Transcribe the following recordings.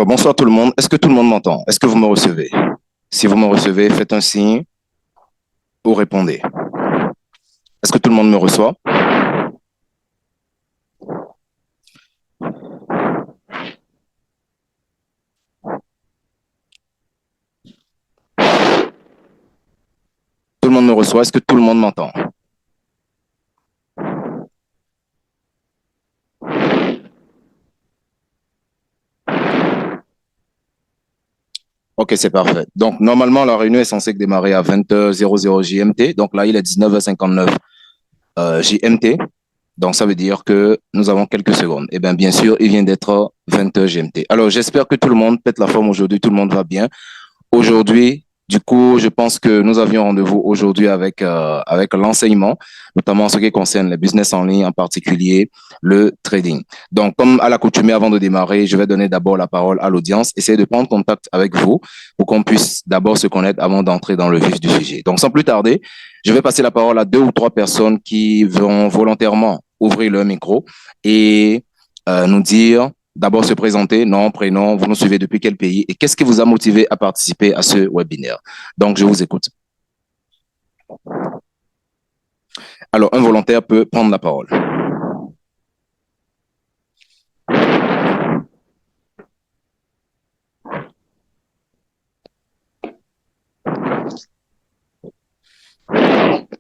Alors, bonsoir tout le monde. Est-ce que tout le monde m'entend? Est-ce que vous me recevez? Si vous me recevez, faites un signe ou répondez. Est-ce que tout le monde me reçoit? Tout le monde me reçoit. Est-ce que tout le monde m'entend? Ok, c'est parfait. Donc, normalement, la réunion est censée démarrer à 20h00 GMT. Donc là, il est 19h59 GMT. Donc, ça veut dire que nous avons quelques secondes. Eh bien, bien sûr, il vient d'être 20h GMT. Alors, j'espère que tout le monde pète la forme aujourd'hui. Tout le monde va bien. Aujourd'hui, du coup, je pense que nous avions rendez-vous aujourd'hui avec l'enseignement, notamment en ce qui concerne les business en ligne, en particulier le trading. Donc, comme à l'accoutumée, avant de démarrer, je vais donner d'abord la parole à l'audience, essayer de prendre contact avec vous pour qu'on puisse d'abord se connaître avant d'entrer dans le vif du sujet. Donc, sans plus tarder, je vais passer la parole à deux ou trois personnes qui vont volontairement ouvrir leur micro et nous dire d'abord se présenter, nom, prénom, vous nous suivez depuis quel pays et qu'est-ce qui vous a motivé à participer à ce webinaire. Donc, je vous écoute. Alors, un volontaire peut prendre la parole.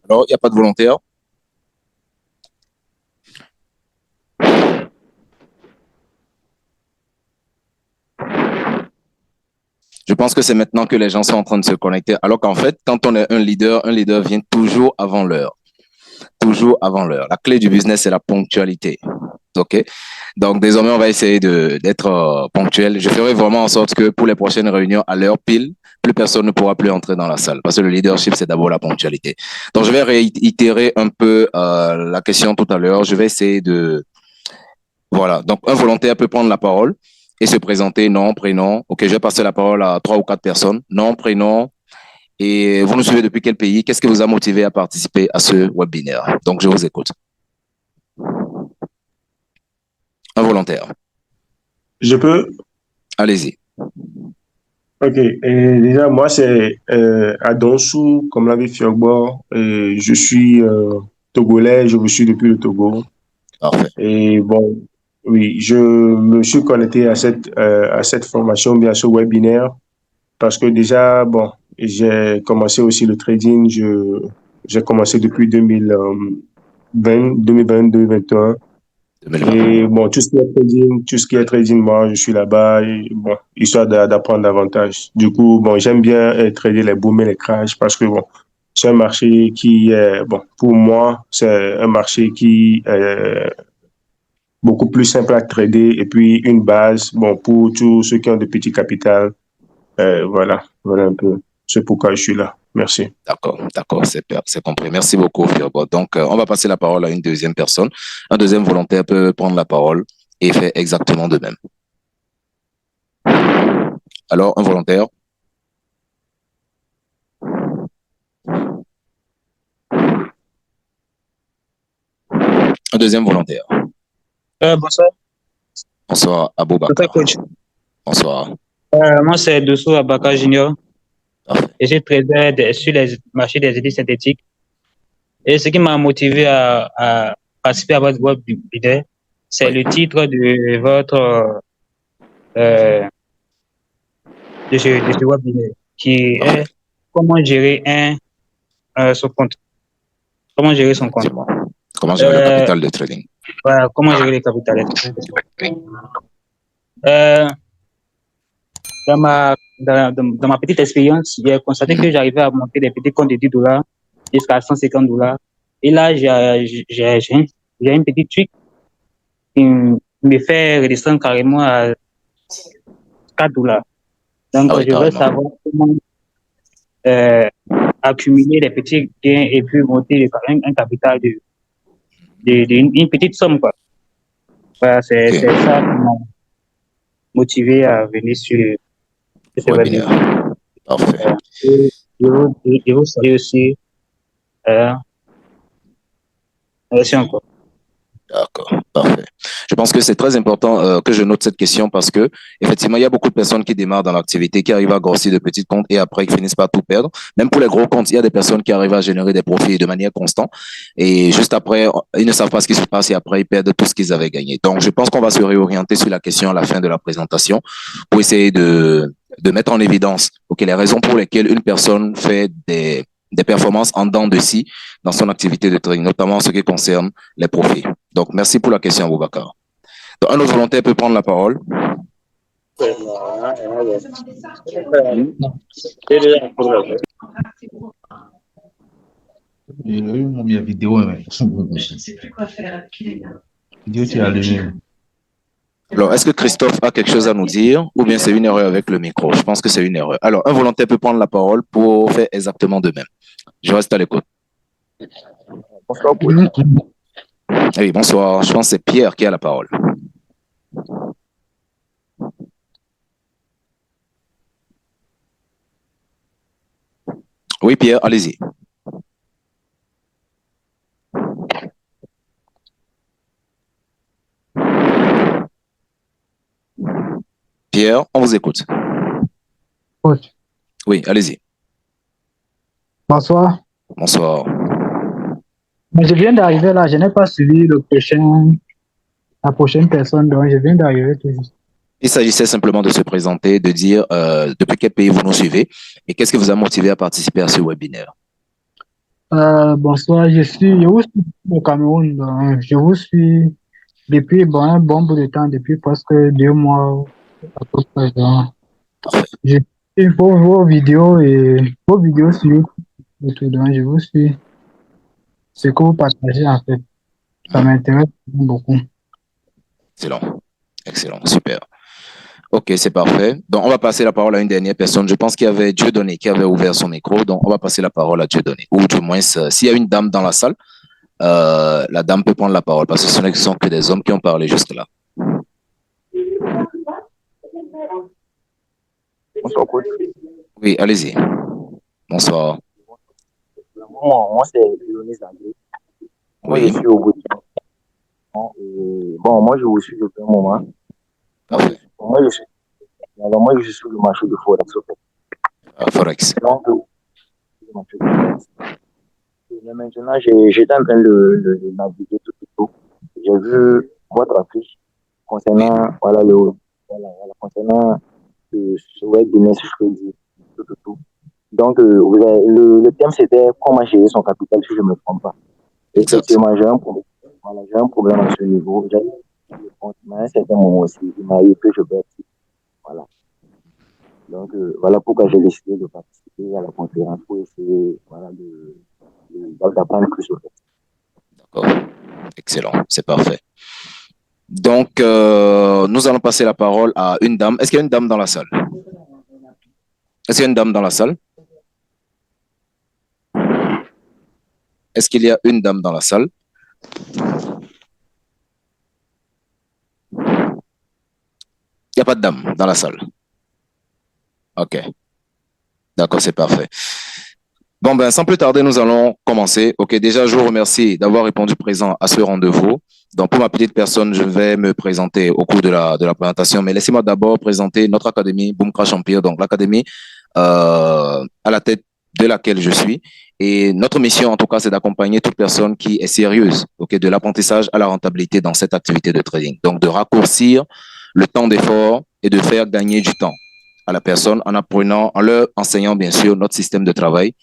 Alors, il n'y a pas de volontaire. Je pense que c'est maintenant que les gens sont en train de se connecter. Alors qu'en fait, quand on est un leader vient toujours avant l'heure. Toujours avant l'heure. La clé du business, c'est la ponctualité. OK? Donc, désormais, on va essayer d'être ponctuel. Je ferai vraiment en sorte que pour les prochaines réunions, à l'heure pile, plus personne ne pourra plus entrer dans la salle. Parce que le leadership, c'est d'abord la ponctualité. Donc, je vais réitérer un peu la question tout à l'heure. Je vais essayer de... Voilà. Donc, un volontaire peut prendre la parole et se présenter, nom, prénom. OK, je vais passer la parole à trois ou quatre personnes. Nom, prénom. Et vous nous suivez depuis quel pays? Qu'est-ce qui vous a motivé à participer à ce webinaire? Donc, je vous écoute. Un volontaire. Je peux? Allez-y. Ok. Et déjà, moi, c'est Adonsou, comme l'avait Fiogbo. Et je suis togolais, je vous suis depuis le Togo. Parfait. Et bon, oui, je me suis connecté à cette formation, bien ce webinaire, parce que déjà, bon, j'ai commencé aussi le trading. J'ai commencé depuis 2020, 2020, 2021. 2020. Et bon, tout ce qui est trading, moi, je suis là-bas, et, bon, histoire d'apprendre davantage. Du coup, bon, j'aime bien trader les booms et les crashs parce que bon, c'est un marché qui est, bon, pour moi, c'est un marché qui est beaucoup plus simple à trader et puis une base, bon, pour tous ceux qui ont de petits capitals. Voilà un peu. C'est pourquoi je suis là. Merci. D'accord, c'est compris. Merci beaucoup, Firbo. Donc, on va passer la parole à une deuxième personne. Un deuxième volontaire peut prendre la parole et faire exactement de même. Alors, un volontaire. Un deuxième volontaire. Bonsoir. Bonsoir, Bonsoir, Aboubakar. coach. Bonsoir. Moi, c'est Dosso Abaka Junior Parfait. et je trade sur les marchés des édits synthétiques. Et ce qui m'a motivé à participer à votre webinaire, c'est Oui. le titre de votre de ce webinaire qui Parfait. est comment gérer son compte. Comment gérer son compte. Effectivement. Comment gérer le Euh, capital de trading? voilà, comment gérer les capitales. Oui. Euh, dans ma petite expérience, j'ai constaté que j'arrivais à monter des petits comptes de $10 jusqu'à $150. Et là, j'ai une petite trick qui me fait redescendre carrément à $4. Donc, Ah oui, je veux carrément. savoir comment euh, accumuler des petits gains et puis monter un capital une petite somme, quoi. Voilà, OK. c'est ça qui m'a motivé à venir sur ce Webinaire. webinaire. Parfait. Et je vous salue aussi. Merci encore. D'accord. Parfait. Je pense pense que c'est très important que je note cette question parce que effectivement, il y a beaucoup de personnes qui démarrent dans l'activité, qui arrivent à grossir de petits comptes et après qui finissent par tout perdre. Même pour les gros comptes, il y a des personnes qui arrivent à générer des profits de manière constante et juste après, ils ne savent pas ce qui se passe et après, ils perdent tout ce qu'ils avaient gagné. Donc, je pense qu'on va se réorienter sur la question à la fin de la présentation pour essayer de mettre en évidence les raisons pour lesquelles une personne fait des performances en dents de scie dans son activité de trading, notamment en ce qui concerne les profits. Donc, merci pour la question, Boubacar. Donc, un autre volontaire peut prendre la parole. Il a eu mon vidéo, mais je ne sais plus quoi faire. Vidéo, tu as allumé. Alors, est-ce que Christophe a quelque chose à nous dire ou bien c'est une erreur avec le micro? Je pense que c'est une erreur. Alors, un volontaire peut prendre la parole pour faire exactement de même. Je reste à l'écoute. Bonsoir. Oui, bonsoir. Je pense que c'est Pierre qui a la parole. Oui, Pierre, allez-y. Pierre, on vous écoute. Oui, allez-y. Bonsoir. Bonsoir. Mais je viens d'arriver là, je n'ai pas suivi la prochaine personne, donc je viens d'arriver tout juste. Il s'agissait simplement de se présenter, de dire depuis quel pays vous nous suivez et qu'est-ce qui vous a motivé à participer à ce webinaire. Bonsoir, je vous suis au Cameroun, donc je vous suis depuis un bon bout de temps, depuis presque 2 mois à peu près. Je suis vos vidéos sur YouTube et tout, donc je vous suis. Ce que vous partagez en fait, ça m'intéresse beaucoup. Excellent, excellent, super. Ok, c'est parfait. Donc, on va passer la parole à une dernière personne. Je pense qu'il y avait Dieudonné qui avait ouvert son micro. Donc, on va passer la parole à Dieudonné. Ou du moins, s'il y a une dame dans la salle, la dame peut prendre la parole parce que ce ne sont que des hommes qui ont parlé jusque là. Bonsoir, coach. Oui, allez-y. Bonsoir. Moi c'est Léonis André. Moi, Oui. je suis au bout de temps. Bon, moi, je vous suis depuis un moment. Parfait. Moi, je suis sur le marché de Forex. Forex. Donc, mais maintenant, j'étais en train de naviguer tout. J'ai vu votre affiche concernant, concernant ce web business, je peux dire, tout. Donc, le thème, c'était comment gérer son capital, si je ne me trompe pas. Et effectivement, j'ai un problème. Voilà, j'ai un problème à ce niveau. J'ai mais à un certain moment aussi, il m'a eu que je perds. Voilà. Donc, voilà pourquoi j'ai décidé de participer à la conférence pour essayer d'apprendre plus sur ça. D'accord. Excellent. C'est parfait. Donc, nous allons passer la parole à une dame. Est-ce qu'il y a une dame dans la salle? Est-ce qu'il y a une dame dans la salle? Est-ce qu'il y a une dame dans la salle? Il n'y a pas de dame dans la salle. Ok. D'accord, c'est parfait. Bon, sans plus tarder, nous allons commencer. Ok, déjà, je vous remercie d'avoir répondu présent à ce rendez-vous. Donc, pour ma petite personne, je vais me présenter au cours de la présentation, mais laissez-moi d'abord présenter notre académie Boom Crash Empire, donc l'académie à la tête de laquelle je suis. Et notre mission, en tout cas, c'est d'accompagner toute personne qui est sérieuse, de l'apprentissage à la rentabilité dans cette activité de trading. Donc, de raccourcir le temps d'effort et de faire gagner du temps à la personne en leur enseignant, bien sûr, notre système de travail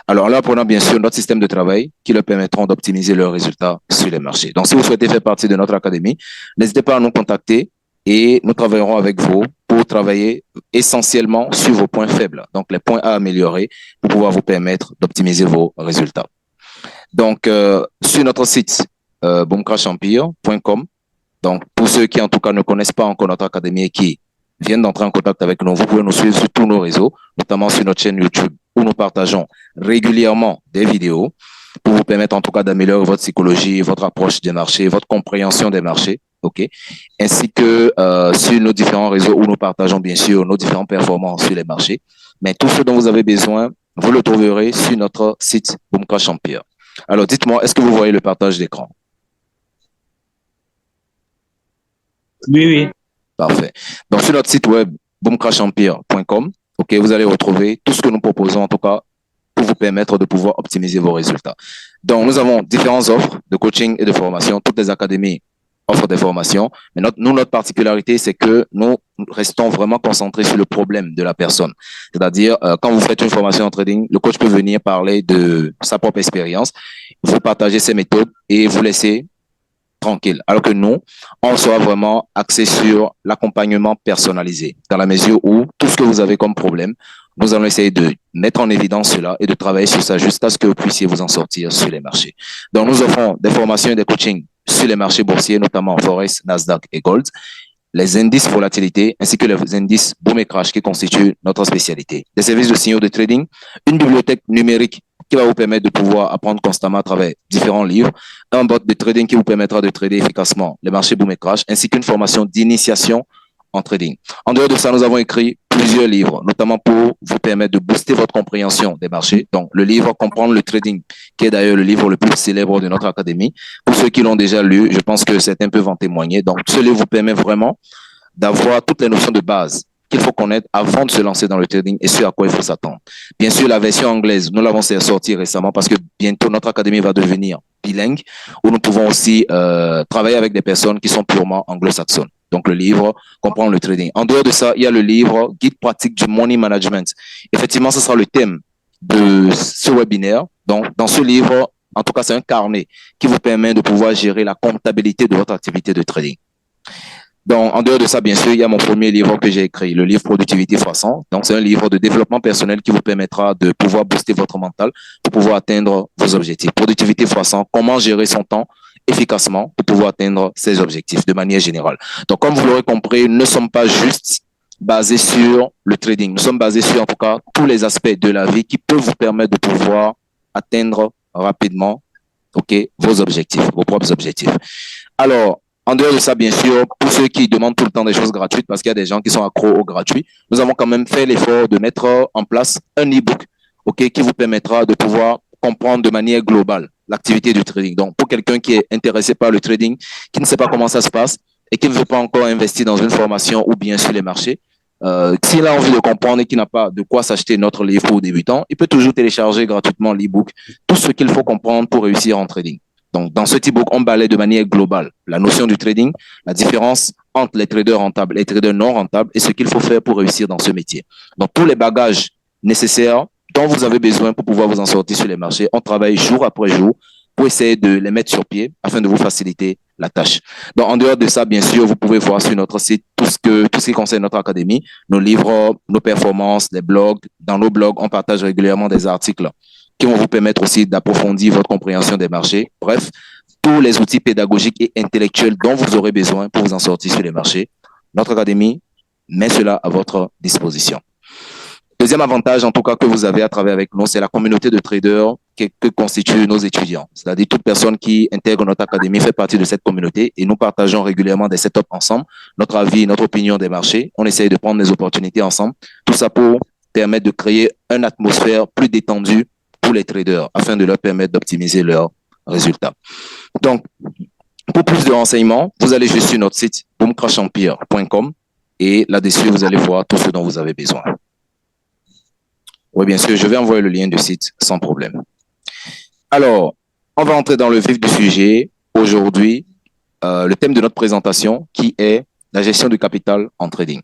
Alors, en leur apprenant, bien sûr, notre système de travail qui leur permettront d'optimiser leurs résultats sur les marchés. Donc, si vous souhaitez faire partie de notre académie, n'hésitez pas à nous contacter et nous travaillerons avec vous pour travailler essentiellement sur vos points faibles, donc les points à améliorer pour pouvoir vous permettre d'optimiser vos résultats. Donc, sur notre site boomcrashempire.com, donc pour ceux qui en tout cas ne connaissent pas encore notre académie et qui viennent d'entrer en contact avec nous, vous pouvez nous suivre sur tous nos réseaux, notamment sur notre chaîne YouTube où nous partageons régulièrement des vidéos pour vous permettre en tout cas d'améliorer votre psychologie, votre approche des marchés, votre compréhension des marchés, ainsi que sur nos différents réseaux où nous partageons bien sûr nos différentes performances sur les marchés. Mais tout ce dont vous avez besoin, vous le trouverez sur notre site Boom Crash Empire. Alors, dites-moi, est-ce que vous voyez le partage d'écran? Oui, oui. Parfait. Donc, sur notre site web, boomcrashempire.com, ok, vous allez retrouver tout ce que nous proposons, en tout cas, pour vous permettre de pouvoir optimiser vos résultats. Donc, nous avons différentes offres de coaching et de formation. Toutes les académies offrent des formations. Mais notre particularité, c'est que nous restons vraiment concentrés sur le problème de la personne. C'est-à-dire, quand vous faites une formation en trading, le coach peut venir parler de sa propre expérience, vous partager ses méthodes et vous laisser tranquille. Alors que nous, on sera vraiment axé sur l'accompagnement personnalisé, dans la mesure où tout ce que vous avez comme problème, nous allons essayer de mettre en évidence cela et de travailler sur ça jusqu'à ce que vous puissiez vous en sortir sur les marchés. Donc, nous offrons des formations et des coachings sur les marchés boursiers, notamment Forex, Nasdaq et Gold, les indices volatilité ainsi que les indices boom et crash qui constituent notre spécialité. Des services de signaux de trading, une bibliothèque numérique qui va vous permettre de pouvoir apprendre constamment à travers différents livres, un bot de trading qui vous permettra de trader efficacement les marchés boom et crash, ainsi qu'une formation d'initiation en trading. En dehors de ça, nous avons écrit plusieurs livres, notamment pour vous permettre de booster votre compréhension des marchés. Donc, le livre Comprendre le trading, qui est d'ailleurs le livre le plus célèbre de notre académie. Pour ceux qui l'ont déjà lu, je pense que certains peuvent en témoigner. Donc, ce livre vous permet vraiment d'avoir toutes les notions de base qu'il faut connaître avant de se lancer dans le trading et ce à quoi il faut s'attendre. Bien sûr, la version anglaise, nous l'avons sortie récemment parce que bientôt notre académie va devenir bilingue, où nous pouvons aussi travailler avec des personnes qui sont purement anglo-saxonnes. Donc, le livre Comprendre le trading. En dehors de ça, il y a le livre Guide pratique du money management. Effectivement, ce sera le thème de ce webinaire. Donc, dans ce livre, en tout cas, c'est un carnet qui vous permet de pouvoir gérer la comptabilité de votre activité de trading. Donc, en dehors de ça, bien sûr, il y a mon premier livre que j'ai écrit, le livre Productivité x100. Donc, c'est un livre de développement personnel qui vous permettra de pouvoir booster votre mental pour pouvoir atteindre vos objectifs. Productivité x100, comment gérer son temps efficacement pour pouvoir atteindre ses objectifs de manière générale. Donc, comme vous l'aurez compris, nous ne sommes pas juste basés sur le trading. Nous sommes basés sur, en tout cas, tous les aspects de la vie qui peuvent vous permettre de pouvoir atteindre rapidement, ok, vos objectifs, vos propres objectifs. Alors, en dehors de ça, bien sûr, pour ceux qui demandent tout le temps des choses gratuites, parce qu'il y a des gens qui sont accros au gratuit, nous avons quand même fait l'effort de mettre en place un e-book, ok, qui vous permettra de pouvoir comprendre de manière globale l'activité du trading. Donc, pour quelqu'un qui est intéressé par le trading, qui ne sait pas comment ça se passe et qui ne veut pas encore investir dans une formation ou bien sur les marchés, s'il a envie de comprendre et qu'il n'a pas de quoi s'acheter notre livre pour débutants, il peut toujours télécharger gratuitement l'e-book, tout ce qu'il faut comprendre pour réussir en trading. Donc, dans ce e-book, on balaie de manière globale la notion du trading, la différence entre les traders rentables et les traders non rentables et ce qu'il faut faire pour réussir dans ce métier. Donc, tous les bagages nécessaires dont vous avez besoin pour pouvoir vous en sortir sur les marchés, on travaille jour après jour pour essayer de les mettre sur pied afin de vous faciliter la tâche. Donc, en dehors de ça, bien sûr, vous pouvez voir sur notre site tout ce qui concerne notre académie, nos livres, nos performances, les blogs. Dans nos blogs, on partage régulièrement des articles qui vont vous permettre aussi d'approfondir votre compréhension des marchés. Bref, tous les outils pédagogiques et intellectuels dont vous aurez besoin pour vous en sortir sur les marchés. Notre académie met cela à votre disposition. Deuxième avantage, en tout cas, que vous avez à travailler avec nous, c'est la communauté de traders que constituent nos étudiants. C'est-à-dire toute personne qui intègre notre académie fait partie de cette communauté et nous partageons régulièrement des setups ensemble, notre avis, notre opinion des marchés. On essaye de prendre des opportunités ensemble. Tout ça pour permettre de créer une atmosphère plus détendue pour les traders afin de leur permettre d'optimiser leurs résultats. Donc, pour plus de renseignements, vous allez juste sur notre site boomcrashempire.com et là-dessus, vous allez voir tout ce dont vous avez besoin. Oui, bien sûr, je vais envoyer le lien du site sans problème. Alors, on va entrer dans le vif du sujet. Aujourd'hui, le thème de notre présentation qui est la gestion du capital en trading.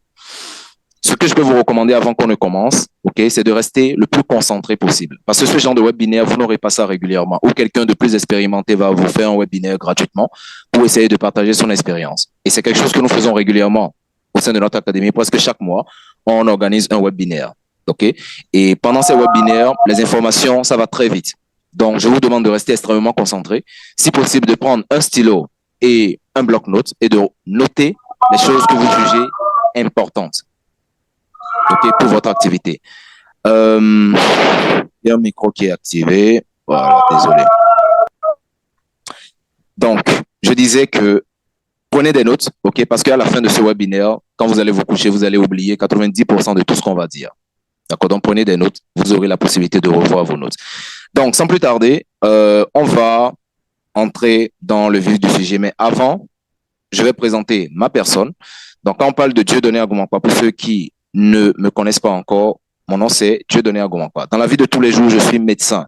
Ce que je peux vous recommander avant qu'on ne commence, ok, c'est de rester le plus concentré possible. Parce que ce genre de webinaire, vous n'aurez pas ça régulièrement. Ou quelqu'un de plus expérimenté va vous faire un webinaire gratuitement pour essayer de partager son expérience. Et c'est quelque chose que nous faisons régulièrement au sein de notre académie. Presque chaque mois, on organise un webinaire. Ok. Et pendant ces webinaires, les informations, ça va très vite. Donc, je vous demande de rester extrêmement concentré. Si possible, de prendre un stylo et un bloc-notes et de noter les choses que vous jugez importantes. Ok, pour votre activité. Il y a un micro qui est activé. Voilà, désolé. Donc, je disais que prenez des notes, ok, parce qu'à la fin de ce webinaire, quand vous allez vous coucher, vous allez oublier 90% de tout ce qu'on va dire. D'accord, donc prenez des notes, vous aurez la possibilité de revoir vos notes. Donc, sans plus tarder, on va entrer dans le vif du sujet. Mais avant, je vais présenter ma personne. Donc, quand on parle de Dieudonné Agoumankwa, pour ceux qui ne me connaissent pas encore, mon nom c'est Dieudonné Agoumankwa. Dans la vie de tous les jours, je suis médecin.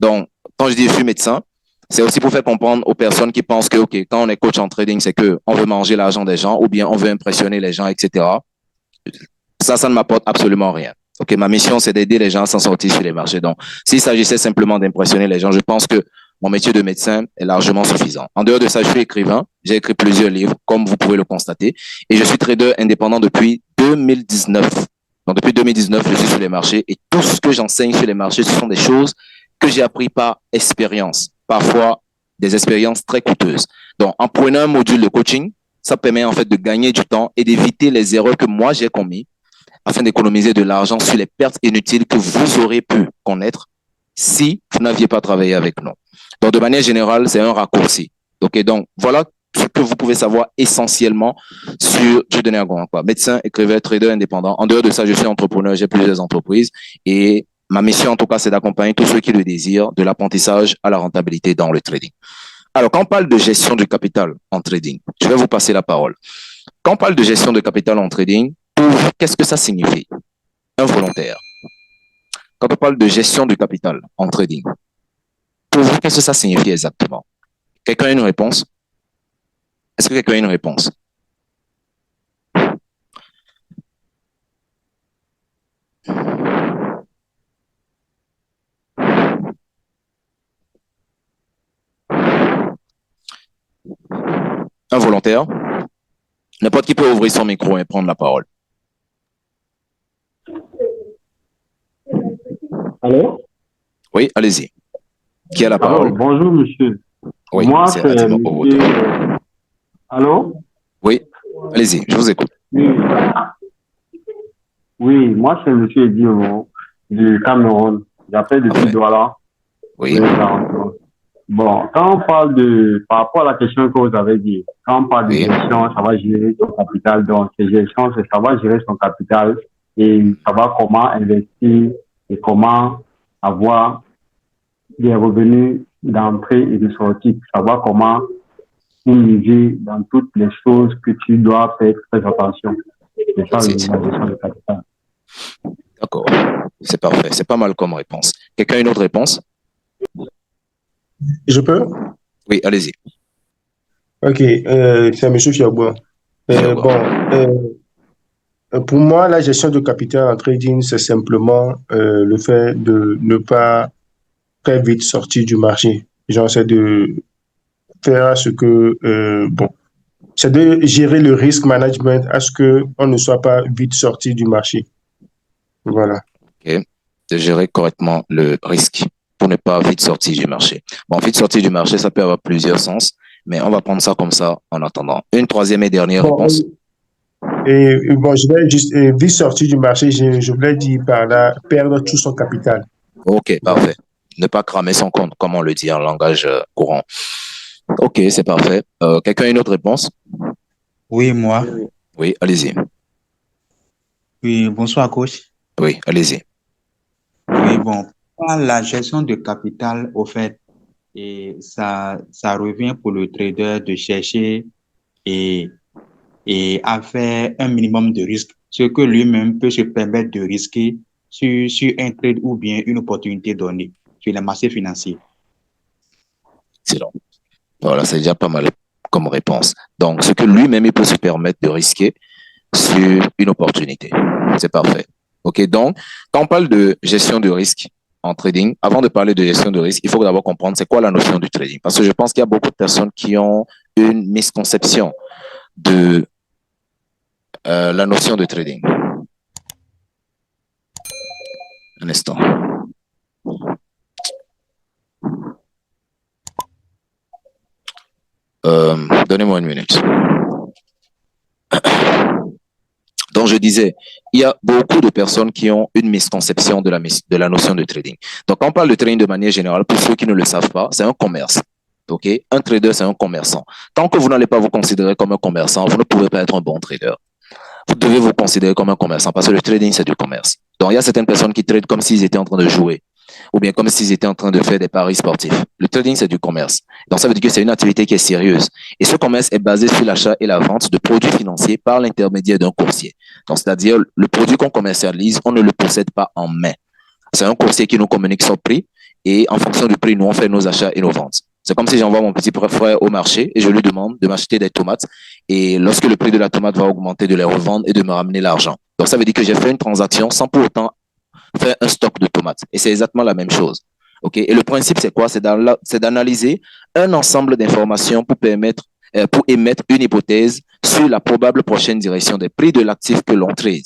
Donc, quand je dis je suis médecin, c'est aussi pour faire comprendre aux personnes qui pensent que, OK, quand on est coach en trading, c'est que on veut manger l'argent des gens ou bien on veut impressionner les gens, etc. Ça ne m'apporte absolument rien. OK, ma mission, c'est d'aider les gens à s'en sortir sur les marchés. Donc, s'il s'agissait simplement d'impressionner les gens, je pense que mon métier de médecin est largement suffisant. En dehors de ça, je suis écrivain. J'ai écrit plusieurs livres, comme vous pouvez le constater. Et je suis trader indépendant depuis 2019. Donc, depuis 2019, je suis sur les marchés et tout ce que j'enseigne sur les marchés, ce sont des choses que j'ai appris par expérience. Parfois, des expériences très coûteuses. Donc, en prenant un module de coaching, ça permet en fait de gagner du temps et d'éviter les erreurs que moi j'ai commises afin d'économiser de l'argent sur les pertes inutiles que vous aurez pu connaître si vous n'aviez pas travaillé avec nous. Donc, de manière générale, c'est un raccourci. OK, donc, voilà ce que vous pouvez savoir essentiellement sur Dieudonné Agoumankwa. Médecin, écrivain, trader indépendant. En dehors de ça, je suis entrepreneur, j'ai plusieurs entreprises et ma mission, en tout cas, c'est d'accompagner tous ceux qui le désirent de l'apprentissage à la rentabilité dans le trading. Alors, quand on parle de gestion du capital en trading, je vais vous passer la parole. Quand on parle de gestion de capital en trading, pour vous, qu'est-ce que ça signifie? Un volontaire. Quand on parle de gestion du capital en trading, pour vous, qu'est-ce que ça signifie exactement? Quelqu'un a une réponse? Est-ce que quelqu'un a une réponse? Un volontaire? N'importe qui peut ouvrir son micro et prendre la parole. Allô? Oui, allez-y. Qui a la parole? Allô, bonjour, monsieur. Oui, Moi, c'est c'est Adimo Owoto. Allô? Oui, allez-y, je vous écoute. Oui, oui, moi, c'est monsieur Edimo du Cameroun. J'appelle depuis Parfait. Douala. Oui, Bon, quand on parle par rapport à la question que vous avez dit, quand on parle de Oui. gestion, ça va gérer son capital. Donc, gestion, c'est savoir gérer son capital et savoir comment investir et comment avoir des revenus d'entrée et de sortie. Savoir comment miser dans toutes les choses que tu dois faire très attention. C'est ça, la gestion du capital. d'accord. C'est parfait. C'est pas mal comme réponse. Quelqu'un a une autre réponse? Je peux? Oui, allez-y. Ok, c'est M. Fiagbo. Pour moi, la gestion de capital en trading, c'est simplement le fait de ne pas très vite sortir du marché. Genre, c'est de faire ce que, c'est de gérer le risk management à ce qu'on ne soit pas vite sorti du marché. Voilà. Ok. De gérer correctement le risque pour ne pas vite sortir du marché. Bon, vite sortir du marché, ça peut avoir plusieurs sens, mais on va prendre ça comme ça en attendant. Une troisième et dernière réponse. Je vais juste vite sortir du marché, je voulais dire par là, perdre tout son capital. Ok, parfait. Ne pas cramer son compte, comme on le dit en langage courant. Ok, c'est parfait. Quelqu'un a une autre réponse? Oui, moi. Oui, allez-y. Oui, bonsoir, coach. Oui, allez-y. Oui, bon, la gestion de capital, au fait, et ça revient pour le trader de chercher et à faire un minimum de risque, ce que lui-même peut se permettre de risquer sur un trade ou bien une opportunité donnée sur les marchés financiers. Excellent. Voilà, c'est déjà pas mal comme réponse. Donc, ce que lui-même il peut se permettre de risquer sur une opportunité. C'est parfait. OK, donc, quand on parle de gestion de risque en trading, avant de parler de gestion de risque, il faut d'abord comprendre c'est quoi la notion du trading. Parce que je pense qu'il y a beaucoup de personnes qui ont une misconception de la notion de trading. Un instant. Donnez-moi une minute. Donc, je disais, il y a beaucoup de personnes qui ont une misconception de la notion de trading. Donc, quand on parle de trading de manière générale, pour ceux qui ne le savent pas, c'est un commerce. OK? Un trader, c'est un commerçant. Tant que vous n'allez pas vous considérer comme un commerçant, vous ne pouvez pas être un bon trader. Vous devez vous considérer comme un commerçant parce que le trading, c'est du commerce. Donc, il y a certaines personnes qui tradent comme s'ils étaient en train de jouer. ou bien comme s'ils étaient en train de faire des paris sportifs. Le trading, c'est du commerce. Donc, ça veut dire que c'est une activité qui est sérieuse. Et ce commerce est basé sur l'achat et la vente de produits financiers par l'intermédiaire d'un courtier. Donc, c'est-à-dire, le produit qu'on commercialise, on ne le possède pas en main. C'est un courtier qui nous communique son prix et en fonction du prix, nous, on fait nos achats et nos ventes. C'est comme si j'envoie mon petit frère au marché et je lui demande de m'acheter des tomates. Et lorsque le prix de la tomate va augmenter, de les revendre et de me ramener l'argent. Donc, ça veut dire que j'ai fait une transaction sans pour autant faire un stock de tomates. Et c'est exactement la même chose. OK? Et le principe, c'est quoi? C'est d'analyser un ensemble d'informations pour émettre une hypothèse sur la probable prochaine direction des prix de l'actif que l'on trade.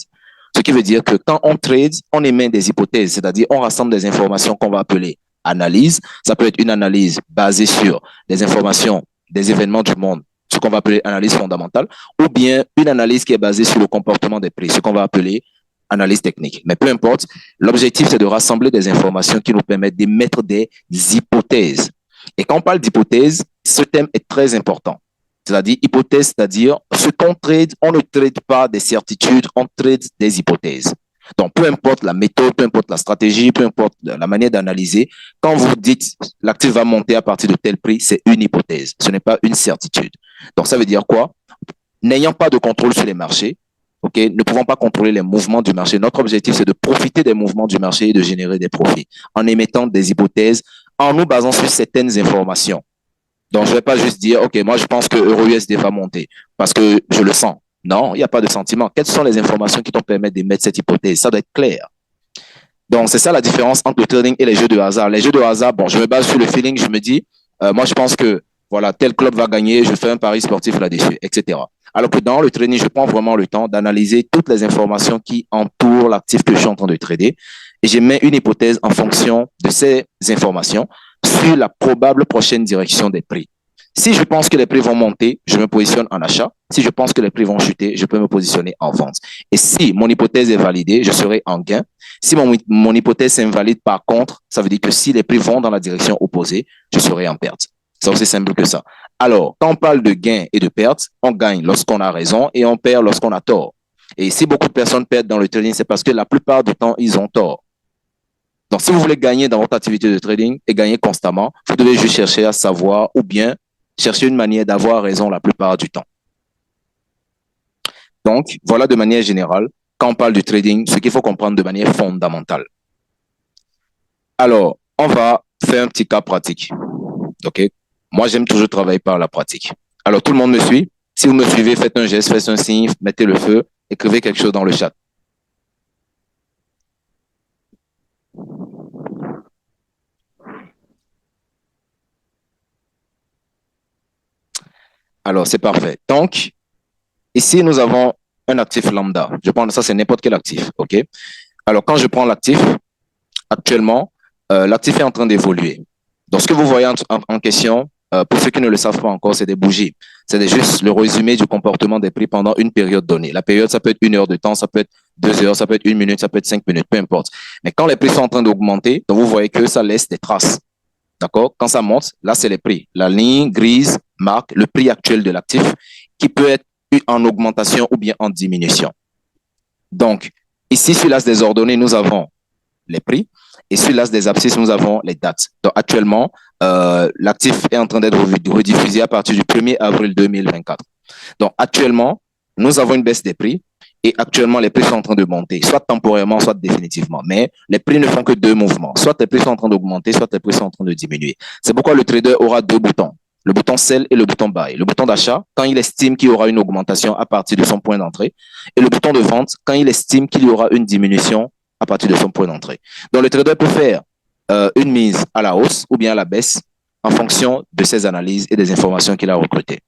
Ce qui veut dire que quand on trade, on émet des hypothèses, c'est-à-dire on rassemble des informations qu'on va appeler analyse. Ça peut être une analyse basée sur des informations, des événements du monde, ce qu'on va appeler analyse fondamentale, ou bien une analyse qui est basée sur le comportement des prix, ce qu'on va appeler analyse technique. Mais peu importe, l'objectif, c'est de rassembler des informations qui nous permettent d'émettre des hypothèses. Et quand on parle d'hypothèse, ce thème est très important. C'est-à-dire hypothèse, c'est-à-dire ce qu'on trade, on ne trade pas des certitudes, on trade des hypothèses. Donc, peu importe la méthode, peu importe la stratégie, peu importe la manière d'analyser, quand vous dites l'actif va monter à partir de tel prix, c'est une hypothèse. Ce n'est pas une certitude. Donc, ça veut dire quoi? N'ayant pas de contrôle sur les marchés, OK, ne pouvons pas contrôler les mouvements du marché. Notre objectif, c'est de profiter des mouvements du marché et de générer des profits en émettant des hypothèses, en nous basant sur certaines informations. Donc, je ne vais pas juste dire, OK, moi, je pense que EURUSD va monter parce que je le sens. Non, il n'y a pas de sentiment. Quelles sont les informations qui te permettent d'émettre cette hypothèse? Ça doit être clair. Donc, c'est ça la différence entre le trading et les jeux de hasard. Les jeux de hasard, bon, je me base sur le feeling, je me dis, moi, je pense que, voilà, tel club va gagner, je fais un pari sportif là-dessus, etc. Alors que dans le trading, je prends vraiment le temps d'analyser toutes les informations qui entourent l'actif que je suis en train de trader et j'émets une hypothèse en fonction de ces informations sur la probable prochaine direction des prix. Si je pense que les prix vont monter, je me positionne en achat. Si je pense que les prix vont chuter, je peux me positionner en vente. Et si mon hypothèse est validée, je serai en gain. Si mon hypothèse s'invalide par contre, ça veut dire que si les prix vont dans la direction opposée, je serai en perte. C'est aussi simple que ça. Alors, quand on parle de gain et de perte, on gagne lorsqu'on a raison et on perd lorsqu'on a tort. Et si beaucoup de personnes perdent dans le trading, c'est parce que la plupart du temps, ils ont tort. Donc, si vous voulez gagner dans votre activité de trading et gagner constamment, vous devez juste chercher à savoir ou bien chercher une manière d'avoir raison la plupart du temps. Donc, voilà de manière générale, quand on parle du trading, ce qu'il faut comprendre de manière fondamentale. Alors, on va faire un petit cas pratique. OK? Moi, j'aime toujours travailler par la pratique. Alors, tout le monde me suit? Si vous me suivez, faites un geste, faites un signe, mettez le feu, écrivez quelque chose dans le chat. Alors, c'est parfait. Donc, ici, nous avons un actif lambda. Je prends ça, c'est n'importe quel actif. OK? Alors, quand je prends l'actif, actuellement, l'actif est en train d'évoluer. Donc, ce que vous voyez en question, pour ceux qui ne le savent pas encore, c'est des bougies. C'est juste le résumé du comportement des prix pendant une période donnée. La période, ça peut être 1 heure de temps, ça peut être 2 heures, ça peut être 1 minute, ça peut être 5 minutes, peu importe. Mais quand les prix sont en train d'augmenter, donc vous voyez que ça laisse des traces. D'accord? Quand ça monte, là, c'est les prix. La ligne grise marque le prix actuel de l'actif qui peut être en augmentation ou bien en diminution. Donc, ici, sur l'as des ordonnées, nous avons les prix. Et sur l'as des abscisses, nous avons les dates. Donc, actuellement, l'actif est en train d'être rediffusé à partir du 1er avril 2024. Donc, actuellement, nous avons une baisse des prix et actuellement, les prix sont en train de monter, soit temporairement, soit définitivement. Mais les prix ne font que 2 mouvements. Soit les prix sont en train d'augmenter, soit les prix sont en train de diminuer. C'est pourquoi le trader aura 2 boutons. Le bouton sell et le bouton buy. Le bouton d'achat, quand il estime qu'il y aura une augmentation à partir de son point d'entrée. Et le bouton de vente, quand il estime qu'il y aura une diminution à partir de son point d'entrée. Donc, le trader peut faire une mise à la hausse ou bien à la baisse en fonction de ses analyses et des informations qu'il a recrutées.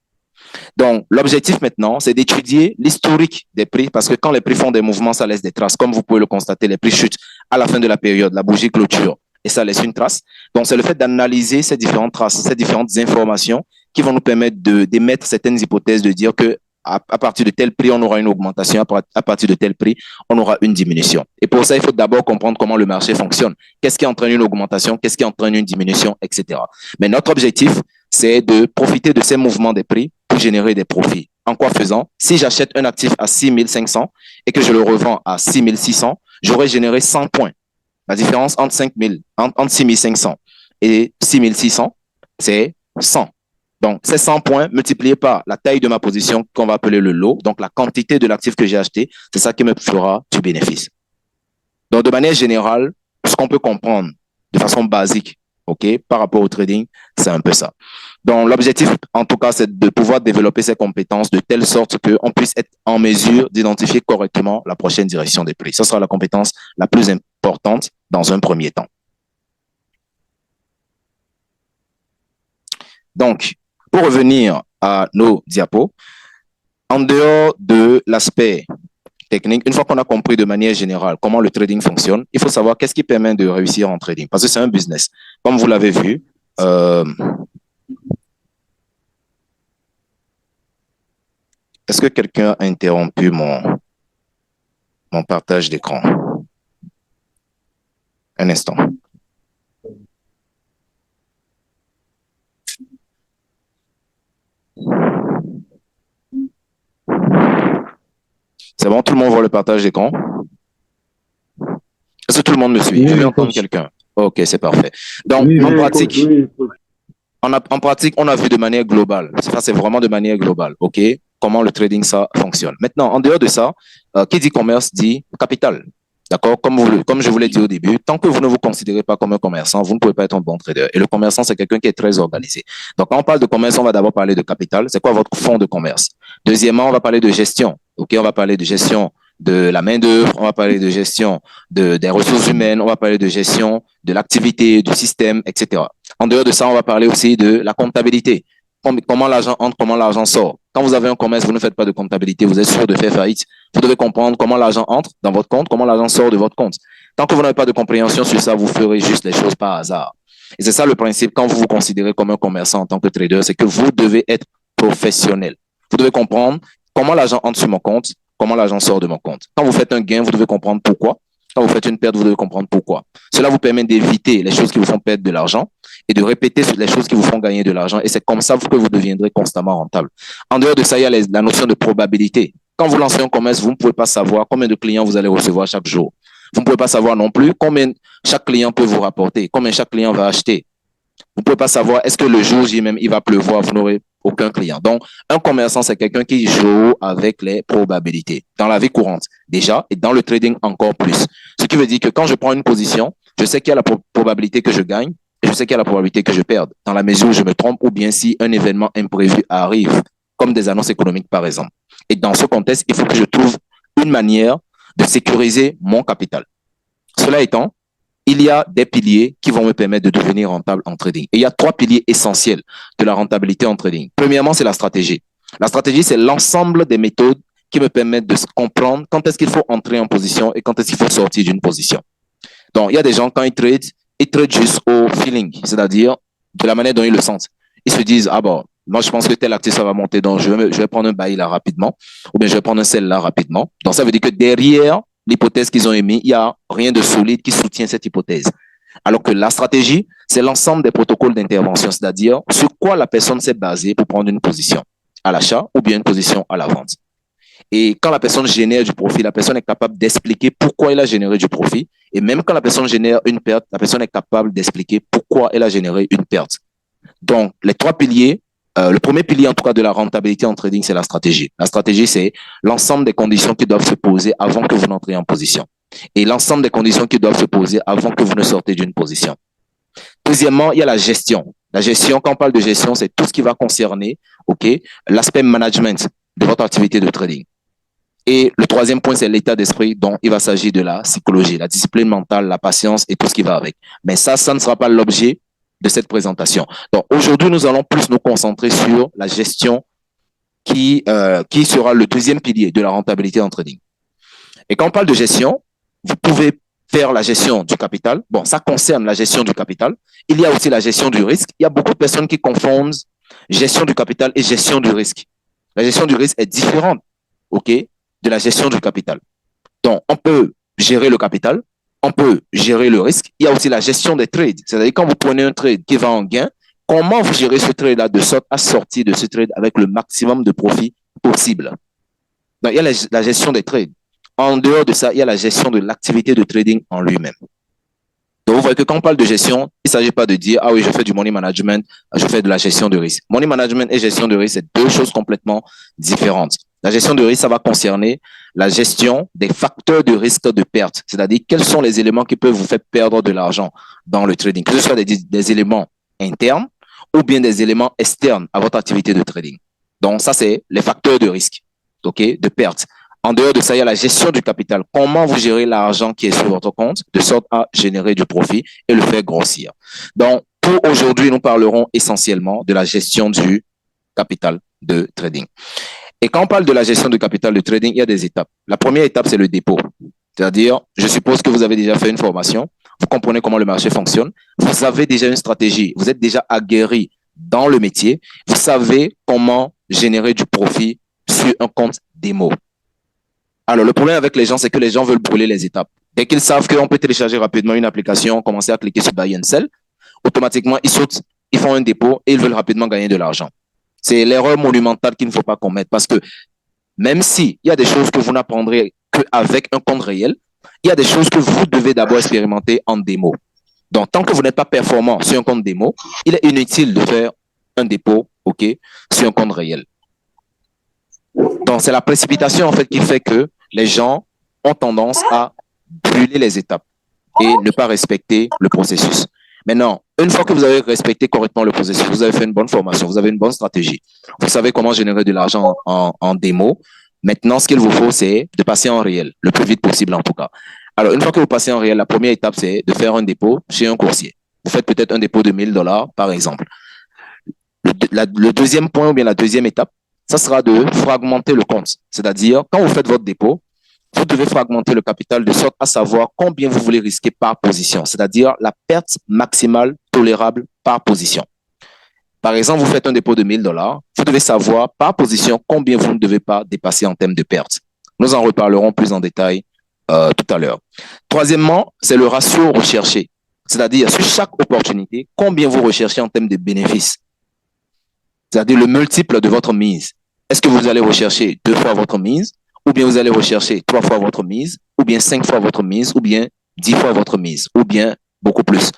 Donc, l'objectif maintenant, c'est d'étudier l'historique des prix parce que quand les prix font des mouvements, ça laisse des traces. Comme vous pouvez le constater, les prix chutent à la fin de la période, la bougie clôture et ça laisse une trace. Donc, c'est le fait d'analyser ces différentes traces, ces différentes informations qui vont nous permettre d'émettre certaines hypothèses, de dire que à partir de tel prix, on aura une augmentation. À partir de tel prix, on aura une diminution. Et pour ça, il faut d'abord comprendre comment le marché fonctionne. Qu'est-ce qui entraîne une augmentation? Qu'est-ce qui entraîne une diminution, etc. Mais notre objectif, c'est de profiter de ces mouvements des prix pour générer des profits. En quoi faisant? Si j'achète un actif à 6 500 et que je le revends à 6 600, j'aurai généré 100 points. La différence entre 6500 et 6600, c'est 100. Donc, ces 100 points multipliés par la taille de ma position qu'on va appeler le lot, donc la quantité de l'actif que j'ai acheté, c'est ça qui me fera du bénéfice. Donc, de manière générale, ce qu'on peut comprendre de façon basique, OK, par rapport au trading, c'est un peu ça. Donc, l'objectif, en tout cas, c'est de pouvoir développer ces compétences de telle sorte qu'on puisse être en mesure d'identifier correctement la prochaine direction des prix. Ce sera la compétence la plus importante dans un premier temps. Donc, pour revenir à nos diapos, en dehors de l'aspect technique, une fois qu'on a compris de manière générale comment le trading fonctionne, il faut savoir qu'est-ce qui permet de réussir en trading. Parce que c'est un business. Comme vous l'avez vu, est-ce que quelqu'un a interrompu mon partage d'écran? Un instant. C'est bon, tout le monde voit le partage d'écran? Est-ce que tout le monde me suit? Je vais entendre quelqu'un. Ok, c'est parfait. Donc, en pratique, on a vu de manière globale. Ça, c'est vraiment de manière globale. Ok, comment le trading, ça fonctionne. Maintenant, en dehors de ça, qui dit commerce dit capital. D'accord? Comme je vous l'ai dit au début, tant que vous ne vous considérez pas comme un commerçant, vous ne pouvez pas être un bon trader. Et le commerçant, c'est quelqu'un qui est très organisé. Donc, quand on parle de commerce, on va d'abord parler de capital. C'est quoi votre fonds de commerce? Deuxièmement, on va parler de gestion. OK, on va parler de gestion de la main-d'œuvre, on va parler de gestion des ressources humaines, on va parler de gestion de l'activité, du système, etc. En dehors de ça, on va parler aussi de la comptabilité. Comment l'argent entre, comment l'argent sort. Quand vous avez un commerce, vous ne faites pas de comptabilité, vous êtes sûr de faire faillite. Vous devez comprendre comment l'argent entre dans votre compte, comment l'argent sort de votre compte. Tant que vous n'avez pas de compréhension sur ça, vous ferez juste les choses par hasard. Et c'est ça le principe quand vous vous considérez comme un commerçant en tant que trader, c'est que vous devez être professionnel. Vous devez comprendre comment l'argent entre sur mon compte, comment l'argent sort de mon compte. Quand vous faites un gain, vous devez comprendre pourquoi. Quand vous faites une perte, vous devez comprendre pourquoi. Cela vous permet d'éviter les choses qui vous font perdre de l'argent et de répéter les choses qui vous font gagner de l'argent. Et c'est comme ça que vous deviendrez constamment rentable. En dehors de ça, il y a la notion de probabilité. Quand vous lancez un commerce, vous ne pouvez pas savoir combien de clients vous allez recevoir chaque jour. Vous ne pouvez pas savoir non plus combien chaque client peut vous rapporter, combien chaque client va acheter. Vous ne pouvez pas savoir est-ce que le jour J même il va pleuvoir, vous n'aurez aucun client. Donc, un commerçant, c'est quelqu'un qui joue avec les probabilités dans la vie courante déjà et dans le trading encore plus. Ce qui veut dire que quand je prends une position, je sais qu'il y a la probabilité que je gagne et je sais qu'il y a la probabilité que je perde dans la mesure où je me trompe ou bien si un événement imprévu arrive, comme des annonces économiques par exemple. Et dans ce contexte, il faut que je trouve une manière de sécuriser mon capital. Cela étant, il y a des piliers qui vont me permettre de devenir rentable en trading. Et il y a 3 piliers essentiels de la rentabilité en trading. Premièrement, c'est la stratégie. La stratégie, c'est l'ensemble des méthodes qui me permettent de comprendre quand est-ce qu'il faut entrer en position et quand est-ce qu'il faut sortir d'une position. Donc, il y a des gens, quand ils tradent juste au feeling, c'est-à-dire de la manière dont ils le sentent. Ils se disent, ah bon, moi, je pense que tel actif, ça va monter, donc je vais prendre un buy là rapidement, ou bien je vais prendre un sell là rapidement. Donc, ça veut dire que derrière l'hypothèse qu'ils ont émise, il n'y a rien de solide qui soutient cette hypothèse. Alors que la stratégie, c'est l'ensemble des protocoles d'intervention, c'est-à-dire sur quoi la personne s'est basée pour prendre une position à l'achat ou bien une position à la vente. Et quand la personne génère du profit, la personne est capable d'expliquer pourquoi elle a généré du profit. Et même quand la personne génère une perte, la personne est capable d'expliquer pourquoi elle a généré une perte. Donc, les 3 piliers, le premier pilier, en tout cas, de la rentabilité en trading, c'est la stratégie. La stratégie, c'est l'ensemble des conditions qui doivent se poser avant que vous n'entriez en position. Et l'ensemble des conditions qui doivent se poser avant que vous ne sortez d'une position. Deuxièmement, il y a la gestion. La gestion, quand on parle de gestion, c'est tout ce qui va concerner, l'aspect management de votre activité de trading. Et le troisième point, c'est l'état d'esprit dont il va s'agir de la psychologie, la discipline mentale, la patience et tout ce qui va avec. Mais ça ne sera pas l'objet de cette présentation. Donc, aujourd'hui, nous allons plus nous concentrer sur la gestion qui sera le deuxième pilier de la rentabilité en trading. Et quand on parle de gestion, vous pouvez faire la gestion du capital. Bon, ça concerne la gestion du capital. Il y a aussi la gestion du risque. Il y a beaucoup de personnes qui confondent gestion du capital et gestion du risque. La gestion du risque est différente, de la gestion du capital. Donc, on peut gérer le capital, on peut gérer le risque. Il y a aussi la gestion des trades. C'est-à-dire, quand vous prenez un trade qui va en gain, comment vous gérez ce trade-là de sorte à sortir de ce trade avec le maximum de profit possible. Donc, il y a la gestion des trades. En dehors de ça, il y a la gestion de l'activité de trading en lui-même. Donc, vous voyez que quand on parle de gestion, il ne s'agit pas de dire, ah oui, je fais du money management, je fais de la gestion de risque. Money management et gestion de risque, c'est deux choses complètement différentes. La gestion de risque, ça va concerner la gestion des facteurs de risque de perte, c'est-à-dire quels sont les éléments qui peuvent vous faire perdre de l'argent dans le trading, que ce soit des éléments internes ou bien des éléments externes à votre activité de trading. Donc, ça, c'est les facteurs de risque, ok, de perte. En dehors de ça, il y a la gestion du capital. Comment vous gérez l'argent qui est sur votre compte de sorte à générer du profit et le faire grossir. Donc, pour aujourd'hui, nous parlerons essentiellement de la gestion du capital de trading. Et quand on parle de la gestion du capital de trading, il y a des étapes. La première étape, c'est le dépôt. C'est-à-dire, je suppose que vous avez déjà fait une formation, vous comprenez comment le marché fonctionne, vous avez déjà une stratégie, vous êtes déjà aguerri dans le métier, vous savez comment générer du profit sur un compte démo. Alors, le problème avec les gens, c'est que les gens veulent brûler les étapes. Dès qu'ils savent qu'on peut télécharger rapidement une application, commencer à cliquer sur Buy and Sell, automatiquement, ils sautent, ils font un dépôt et ils veulent rapidement gagner de l'argent. C'est l'erreur monumentale qu'il ne faut pas commettre parce que même s'il y a des choses que vous n'apprendrez qu'avec un compte réel, il y a des choses que vous devez d'abord expérimenter en démo. Donc, tant que vous n'êtes pas performant sur un compte démo, il est inutile de faire un dépôt, OK, sur un compte réel. Donc, c'est la précipitation, en fait, qui fait que les gens ont tendance à brûler les étapes et ne pas respecter le processus. Maintenant, une fois que vous avez respecté correctement le processus, vous avez fait une bonne formation, vous avez une bonne stratégie, vous savez comment générer de l'argent en démo. Maintenant, ce qu'il vous faut, c'est de passer en réel, le plus vite possible en tout cas. Alors, une fois que vous passez en réel, la première étape, c'est de faire un dépôt chez un courtier. Vous faites peut-être un dépôt de $1000, par exemple. Le deuxième point ou bien la deuxième étape, ça sera de fragmenter le compte. C'est-à-dire, quand vous faites votre dépôt, vous devez fragmenter le capital de sorte à savoir combien vous voulez risquer par position, c'est-à-dire la perte maximale tolérable par position. Par exemple, vous faites un dépôt de $1000, vous devez savoir par position combien vous ne devez pas dépasser en termes de perte. Nous en reparlerons plus en détail tout à l'heure. Troisièmement, c'est le ratio recherché, c'est-à-dire sur chaque opportunité, combien vous recherchez en termes de bénéfices. C'est-à-dire le multiple de votre mise. Est-ce que vous allez rechercher 2 fois votre mise, ou bien vous allez rechercher 3 fois votre mise, ou bien 5 fois votre mise, ou bien 10 fois votre mise, ou bien beaucoup plus.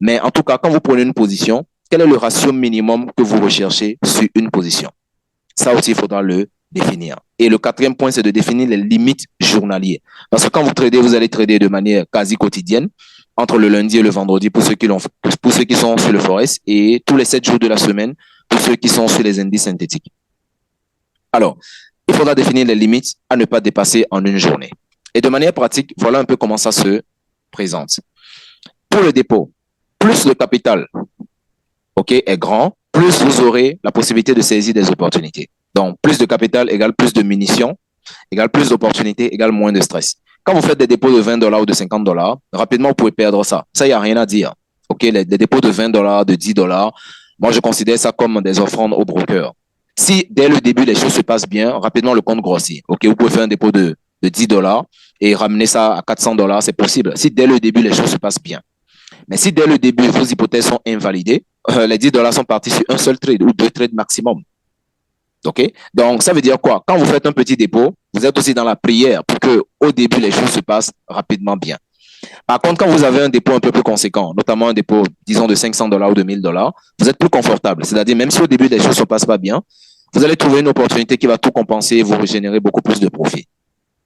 Mais en tout cas, quand vous prenez une position, quel est le ratio minimum que vous recherchez sur une position? Ça aussi, il faudra le définir. Et le quatrième point, c'est de définir les limites journalières. Parce que quand vous tradez, vous allez trader de manière quasi quotidienne, entre le lundi et le vendredi pour ceux qui sont sur le Forex, et tous les 7 jours de la semaine pour ceux qui sont sur les indices synthétiques. Alors, il faudra définir les limites à ne pas dépasser en une journée. Et de manière pratique, voilà un peu comment ça se présente. Pour le dépôt, plus le capital est grand, plus vous aurez la possibilité de saisir des opportunités. Donc, plus de capital égale plus de munitions, égale plus d'opportunités, égale moins de stress. Quand vous faites des dépôts de $20 ou de $50, rapidement, vous pouvez perdre ça. Ça, il n'y a rien à dire. Les dépôts de $20, de $10, moi, je considère ça comme des offrandes au broker. Si dès le début, les choses se passent bien, rapidement, le compte grossit. Vous pouvez faire un dépôt de $10 et ramener ça à $400, c'est possible. Si dès le début, les choses se passent bien. Mais si dès le début, vos hypothèses sont invalidées, les $10 sont partis sur un seul trade ou 2 trades maximum. Donc, ça veut dire quoi? Quand vous faites un petit dépôt, vous êtes aussi dans la prière pour que au début, les choses se passent rapidement bien. Par contre, quand vous avez un dépôt un peu plus conséquent, notamment un dépôt, disons, de $500 ou de $1000, vous êtes plus confortable. C'est-à-dire, même si au début, les choses ne se passent pas bien, vous allez trouver une opportunité qui va tout compenser et vous régénérer beaucoup plus de profit.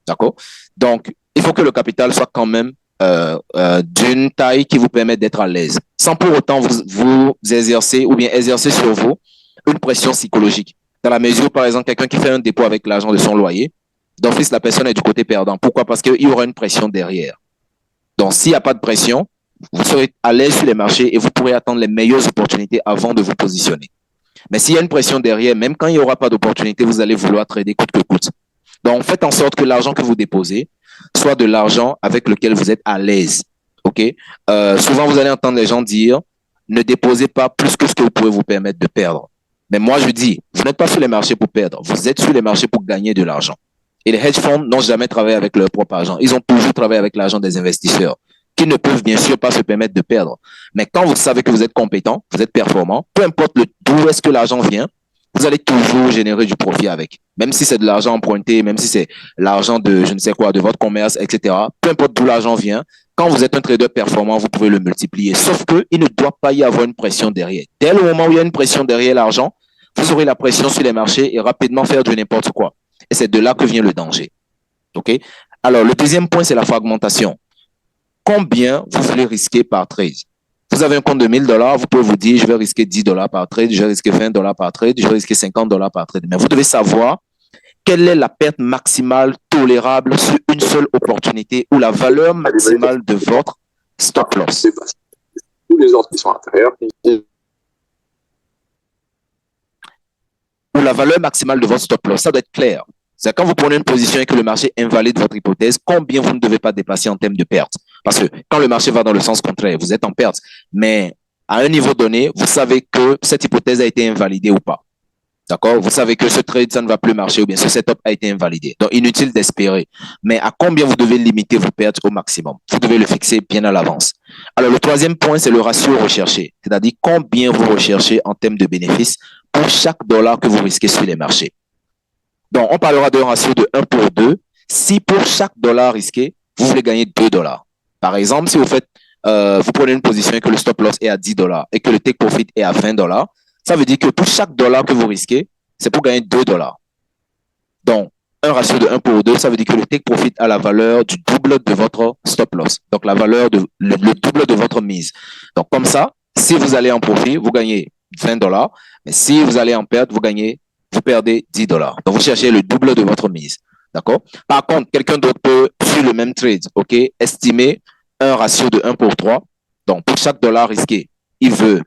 D'accord? Donc, il faut que le capital soit quand même d'une taille qui vous permet d'être à l'aise, sans pour autant vous exercer ou bien exercer sur vous une pression psychologique. Dans la mesure, par exemple, quelqu'un qui fait un dépôt avec l'argent de son loyer, d'office, la personne est du côté perdant. Pourquoi? Parce qu'il y aura une pression derrière. Donc, s'il n'y a pas de pression, vous serez à l'aise sur les marchés et vous pourrez attendre les meilleures opportunités avant de vous positionner. Mais s'il y a une pression derrière, même quand il n'y aura pas d'opportunité, vous allez vouloir trader coûte que coûte. Donc, faites en sorte que l'argent que vous déposez soit de l'argent avec lequel vous êtes à l'aise. Souvent, vous allez entendre les gens dire « Ne déposez pas plus que ce que vous pouvez vous permettre de perdre ». Mais moi, je dis, vous n'êtes pas sur les marchés pour perdre, vous êtes sur les marchés pour gagner de l'argent. Et les hedge funds n'ont jamais travaillé avec leur propre argent. Ils ont toujours travaillé avec l'argent des investisseurs qui ne peuvent bien sûr pas se permettre de perdre. Mais quand vous savez que vous êtes compétent, vous êtes performant, peu importe d'où est-ce que l'argent vient, vous allez toujours générer du profit avec. Même si c'est de l'argent emprunté, même si c'est l'argent de je ne sais quoi, de votre commerce, etc. Peu importe d'où l'argent vient, quand vous êtes un trader performant, vous pouvez le multiplier. Sauf qu'il ne doit pas y avoir une pression derrière. Dès le moment où il y a une pression derrière l'argent, vous aurez la pression sur les marchés et rapidement faire du n'importe quoi. Et c'est de là que vient le danger. OK? Alors, le deuxième point, c'est la fragmentation. Combien vous voulez risquer par trade? Vous avez un compte de $1000, vous pouvez vous dire, je vais risquer $10 par trade, je vais risquer $20 par trade, je vais risquer $50 par trade. Mais vous devez savoir quelle est la perte maximale tolérable sur une seule opportunité ou la valeur maximale de votre stop loss. Tous les autres qui sont à l'intérieur, Ou la valeur maximale de votre stop loss, ça doit être clair. C'est quand vous prenez une position et que le marché invalide votre hypothèse, combien vous ne devez pas dépasser en termes de perte. Parce que quand le marché va dans le sens contraire, vous êtes en perte. Mais à un niveau donné, vous savez que cette hypothèse a été invalidée ou pas. D'accord? Vous savez que ce trade, ça ne va plus marcher ou bien ce setup a été invalidé. Donc, inutile d'espérer. Mais à combien vous devez limiter vos pertes au maximum? Vous devez le fixer bien à l'avance. Alors, le troisième point, c'est le ratio recherché. C'est-à-dire combien vous recherchez en termes de bénéfices pour chaque dollar que vous risquez sur les marchés. Donc, on parlera d'un ratio de 1 pour 2. Si pour chaque dollar risqué, vous voulez gagner $2. Par exemple, si vous faites, vous prenez une position et que le stop loss est à $10 et que le take profit est à $20, ça veut dire que pour chaque dollar que vous risquez, c'est pour gagner $2. Donc, un ratio de 1 pour 2, ça veut dire que le take profit a la valeur du double de votre stop loss. Donc, la valeur le double de votre mise. Donc, comme ça, si vous allez en profit, vous gagnez $20. Mais si vous allez en perte, vous perdez $10. Donc, vous cherchez le double de votre mise. D'accord? Par contre, quelqu'un d'autre peut, sur le même trade, OK, estimer un ratio de 1 pour 3. Donc, pour chaque dollar risqué, il veut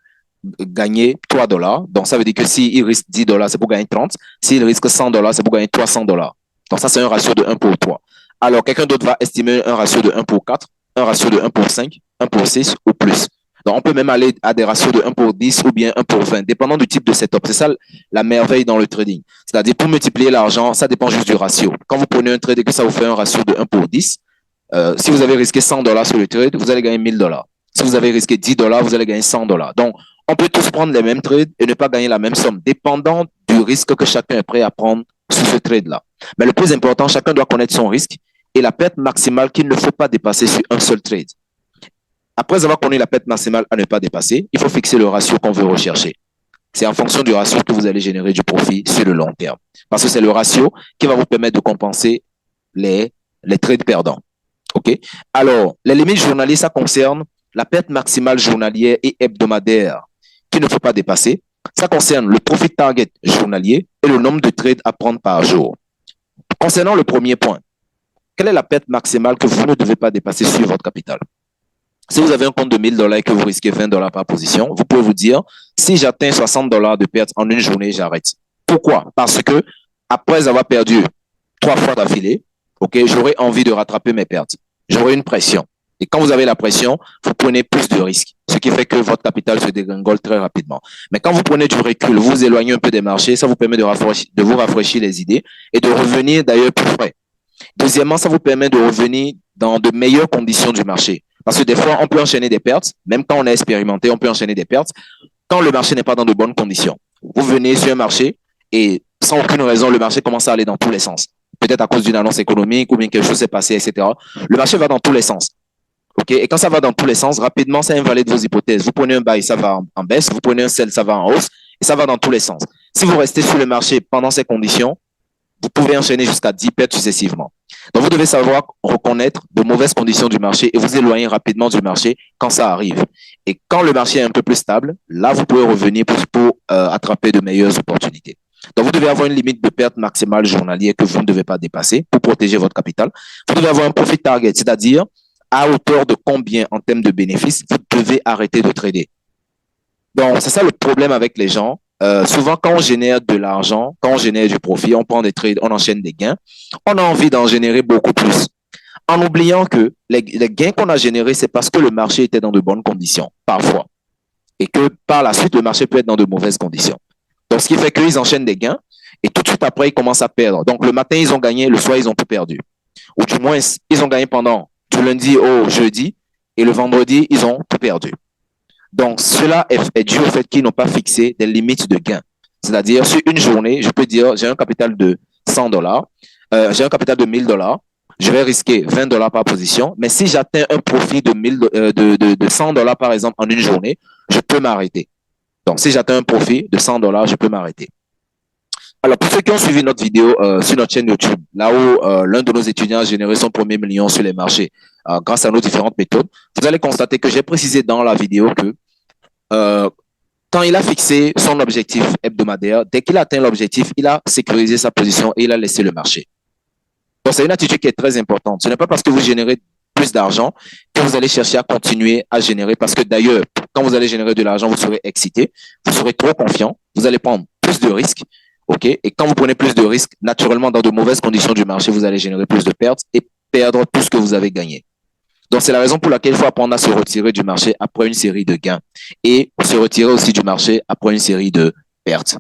gagner $3. Donc, ça veut dire que s'il risque $10, c'est pour gagner 30. S'il risque $100, c'est pour gagner $300. Donc, ça, c'est un ratio de 1 pour 3. Alors, quelqu'un d'autre va estimer un ratio de 1 pour 4, un ratio de 1 pour 5, 1 pour 6 ou plus. Donc, on peut même aller à des ratios de 1 pour 10 ou bien 1 pour 20, dépendant du type de setup. C'est ça la merveille dans le trading. C'est-à-dire, pour multiplier l'argent, ça dépend juste du ratio. Quand vous prenez un trade et que ça vous fait un ratio de 1 pour 10, si vous avez risqué $100 sur le trade, vous allez gagner $1000. Si vous avez risqué $10, vous allez gagner $100. Donc, on peut tous prendre les mêmes trades et ne pas gagner la même somme, dépendant du risque que chacun est prêt à prendre sur ce trade-là. Mais le plus important, chacun doit connaître son risque et la perte maximale qu'il ne faut pas dépasser sur un seul trade. Après avoir connu la perte maximale à ne pas dépasser, il faut fixer le ratio qu'on veut rechercher. C'est en fonction du ratio que vous allez générer du profit sur le long terme. Parce que c'est le ratio qui va vous permettre de compenser les trades perdants. OK? Alors, les limites journalières, ça concerne la perte maximale journalière et hebdomadaire qu'il ne faut pas dépasser. Ça concerne le profit target journalier et le nombre de trades à prendre par jour. Concernant le premier point, quelle est la perte maximale que vous ne devez pas dépasser sur votre capital? Si vous avez un compte de $1000 et que vous risquez $20 par position, vous pouvez vous dire, si j'atteins $60 de perte en une journée, j'arrête. Pourquoi? Parce que après avoir perdu 3 fois d'affilée, OK, j'aurai envie de rattraper mes pertes. J'aurai une pression. Et quand vous avez la pression, vous prenez plus de risques, ce qui fait que votre capital se dégringole très rapidement. Mais quand vous prenez du recul, vous vous éloignez un peu des marchés, ça vous permet de vous rafraîchir les idées et de revenir d'ailleurs plus frais. Deuxièmement, ça vous permet de revenir dans de meilleures conditions du marché. Parce que des fois, on peut enchaîner des pertes. Même quand on a expérimenté, on peut enchaîner des pertes quand le marché n'est pas dans de bonnes conditions. Vous venez sur un marché et sans aucune raison, le marché commence à aller dans tous les sens. Peut-être à cause d'une annonce économique ou bien quelque chose s'est passé, etc. Le marché va dans tous les sens. OK? Et quand ça va dans tous les sens, rapidement, ça invalide vos hypothèses. Vous prenez un buy, ça va en baisse. Vous prenez un sell, ça va en hausse. Et ça va dans tous les sens. Si vous restez sur le marché pendant ces conditions, vous pouvez enchaîner jusqu'à 10 pertes successivement. Donc, vous devez savoir reconnaître de mauvaises conditions du marché et vous éloigner rapidement du marché quand ça arrive. Et quand le marché est un peu plus stable, là, vous pouvez revenir pour attraper de meilleures opportunités. Donc, vous devez avoir une limite de perte maximale journalière que vous ne devez pas dépasser pour protéger votre capital. Vous devez avoir un profit target, c'est-à-dire à hauteur de combien en termes de bénéfices vous devez arrêter de trader. Donc, c'est ça le problème avec les gens. Souvent, quand on génère de l'argent, quand on génère du profit, on prend des trades, on enchaîne des gains, on a envie d'en générer beaucoup plus. En oubliant que les gains qu'on a générés, c'est parce que le marché était dans de bonnes conditions, parfois. Et que par la suite, le marché peut être dans de mauvaises conditions. Donc, ce qui fait qu'ils enchaînent des gains et tout de suite après, ils commencent à perdre. Donc, le matin, ils ont gagné, le soir, ils ont tout perdu. Ou du moins, ils ont gagné pendant du lundi au jeudi et le vendredi, ils ont tout perdu. Donc, cela est dû au fait qu'ils n'ont pas fixé des limites de gains. C'est-à-dire, sur une journée, je peux dire, j'ai un capital de $100, j'ai un capital de $1000, je vais risquer $20 par position, mais si j'atteins un profit de $100 par exemple en une journée, je peux m'arrêter. Donc, si j'atteins un profit de $100, je peux m'arrêter. Alors, pour ceux qui ont suivi notre vidéo sur notre chaîne YouTube, là où l'un de nos étudiants a généré son premier million sur les marchés grâce à nos différentes méthodes, vous allez constater que j'ai précisé dans la vidéo que quand il a fixé son objectif hebdomadaire, dès qu'il a atteint l'objectif, il a sécurisé sa position et il a laissé le marché. Donc, c'est une attitude qui est très importante. Ce n'est pas parce que vous générez plus d'argent que vous allez chercher à continuer à générer, parce que d'ailleurs, quand vous allez générer de l'argent, vous serez excité, vous serez trop confiant, vous allez prendre plus de risques, ok? Et quand vous prenez plus de risques, naturellement, dans de mauvaises conditions du marché, vous allez générer plus de pertes et perdre tout ce que vous avez gagné. Donc, c'est la raison pour laquelle il faut apprendre à se retirer du marché après une série de gains et se retirer aussi du marché après une série de pertes.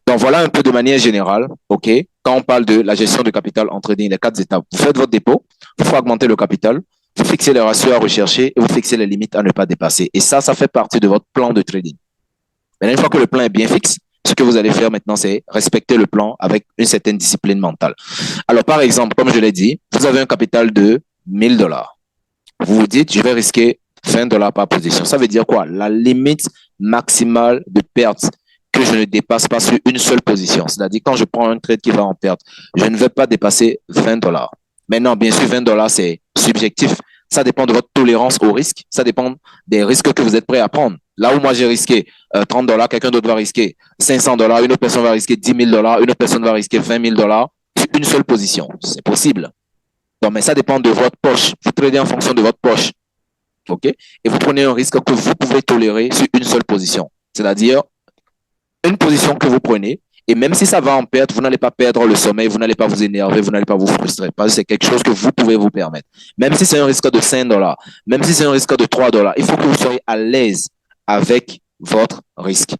Donc, voilà un peu de manière générale, ok? Quand on parle de la gestion de capital en trading, les 4 étapes. Vous faites votre dépôt, vous faites augmenter le capital, vous fixez les ratios à rechercher et vous fixez les limites à ne pas dépasser. Et ça fait partie de votre plan de trading. Maintenant, une fois que le plan est bien fixe, ce que vous allez faire maintenant, c'est respecter le plan avec une certaine discipline mentale. Alors, par exemple, comme je l'ai dit, vous avez un capital de $1000. Vous vous dites, je vais risquer $20 par position. Ça veut dire quoi? La limite maximale de perte que je ne dépasse pas sur une seule position. C'est-à-dire, quand je prends un trade qui va en perte, je ne vais pas dépasser $20. Maintenant, bien sûr, $20, c'est subjectif. Ça dépend de votre tolérance au risque. Ça dépend des risques que vous êtes prêt à prendre. Là où moi, j'ai risqué $30, quelqu'un d'autre va risquer $500, une autre personne va risquer $10 000, une autre personne va risquer $20 sur une seule position. C'est possible. Donc, mais ça dépend de votre poche. Vous tradez en fonction de votre poche. OK? Et vous prenez un risque que vous pouvez tolérer sur une seule position. C'est-à-dire, une position que vous prenez, et même si ça va en perte, vous n'allez pas perdre le sommeil, vous n'allez pas vous énerver, vous n'allez pas vous frustrer, parce que c'est quelque chose que vous pouvez vous permettre. Même si c'est un risque de $5, même si c'est un risque de $3, il faut que vous soyez à l'aise avec votre risque.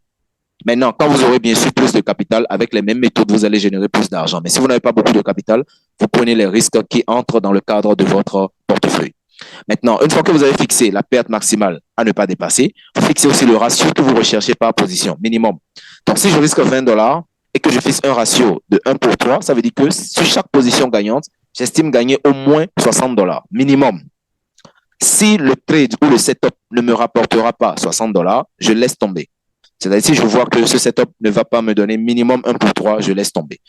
Maintenant, quand vous aurez bien sûr plus de capital, avec les mêmes méthodes, vous allez générer plus d'argent. Mais si vous n'avez pas beaucoup de capital, vous prenez les risques qui entrent dans le cadre de votre portefeuille. Maintenant, une fois que vous avez fixé la perte maximale à ne pas dépasser, vous fixez aussi le ratio que vous recherchez par position, minimum. Donc, si je risque $20 et que je fixe un ratio de 1 pour 3, ça veut dire que sur chaque position gagnante, j'estime gagner au moins $60, minimum. Si le trade ou le setup ne me rapportera pas $60, je laisse tomber. C'est-à-dire, si je vois que ce setup ne va pas me donner minimum 1 pour 3, je laisse tomber.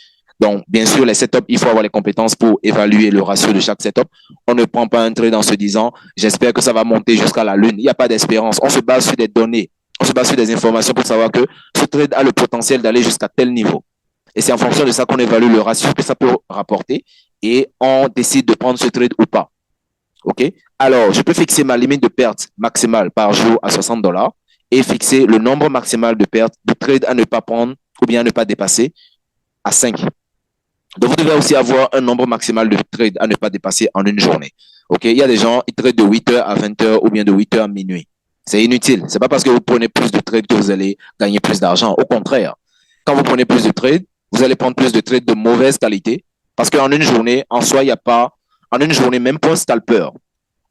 Donc, bien sûr, les setups, il faut avoir les compétences pour évaluer le ratio de chaque setup. On ne prend pas un trade en se disant, j'espère que ça va monter jusqu'à la lune. Il n'y a pas d'espérance. On se base sur des données. On se base sur des informations pour savoir que ce trade a le potentiel d'aller jusqu'à tel niveau. Et c'est en fonction de ça qu'on évalue le ratio que ça peut rapporter et on décide de prendre ce trade ou pas. OK? Alors, je peux fixer ma limite de perte maximale par jour à $60 et fixer le nombre maximal de pertes de trades à ne pas prendre ou bien à ne pas dépasser à 5. Donc, vous devez aussi avoir un nombre maximal de trades à ne pas dépasser en une journée. OK? Il y a des gens, ils tradent de 8h à 20h ou bien de 8h à minuit. C'est inutile. C'est pas parce que vous prenez plus de trades que vous allez gagner plus d'argent. Au contraire, quand vous prenez plus de trades, vous allez prendre plus de trades de mauvaise qualité parce qu'en une journée, en soi, il n'y a pas, en une journée, même pour un scalper,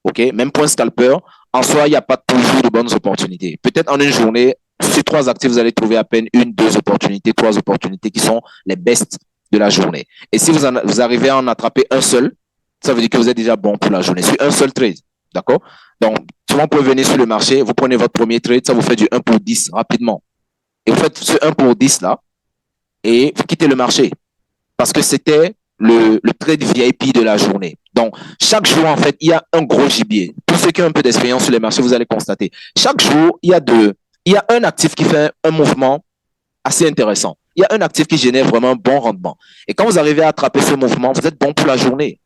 OK? Même pour un scalper, en soi, il n'y a pas toujours de bonnes opportunités. Peut-être en une journée, sur 3 actifs, vous allez trouver à peine 1, 2 opportunités, 3 opportunités qui sont les best de la journée. Et si vous arrivez à en attraper un seul, ça veut dire que vous êtes déjà bon pour la journée. Sur un seul trade, d'accord? Donc, souvent, vous pouvez venir sur le marché, vous prenez votre premier trade, ça vous fait du 1 pour 10 rapidement. Et vous faites ce 1 pour 10 là, et vous quittez le marché. Parce que c'était le trade VIP de la journée. Donc, chaque jour, en fait, il y a un gros gibier. Tous ceux qui ont un peu d'expérience sur les marchés, vous allez constater. Chaque jour, il y a un actif qui fait un mouvement assez intéressant. Il y a un actif qui génère vraiment un bon rendement. Et quand vous arrivez à attraper ce mouvement, vous êtes bon pour la journée.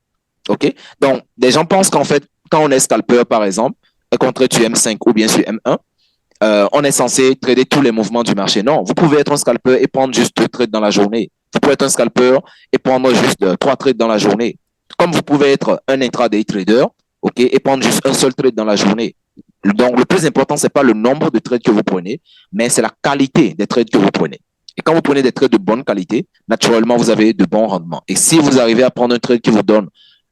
OK? Donc, des gens pensent qu'en fait, quand on est scalper, par exemple, et qu'on trade sur M5 ou bien sur M1, on est censé trader tous les mouvements du marché. Non, vous pouvez être un scalper et prendre juste 2 trades dans la journée. Vous pouvez être un scalper et prendre juste 3 trades dans la journée. Comme vous pouvez être un intraday trader, OK, et prendre juste un seul trade dans la journée. Donc, le plus important, c'est pas le nombre de trades que vous prenez, mais c'est la qualité des trades que vous prenez. Et quand vous prenez des trades de bonne qualité, naturellement, vous avez de bons rendements. Et si vous arrivez à prendre un trade qui vous donne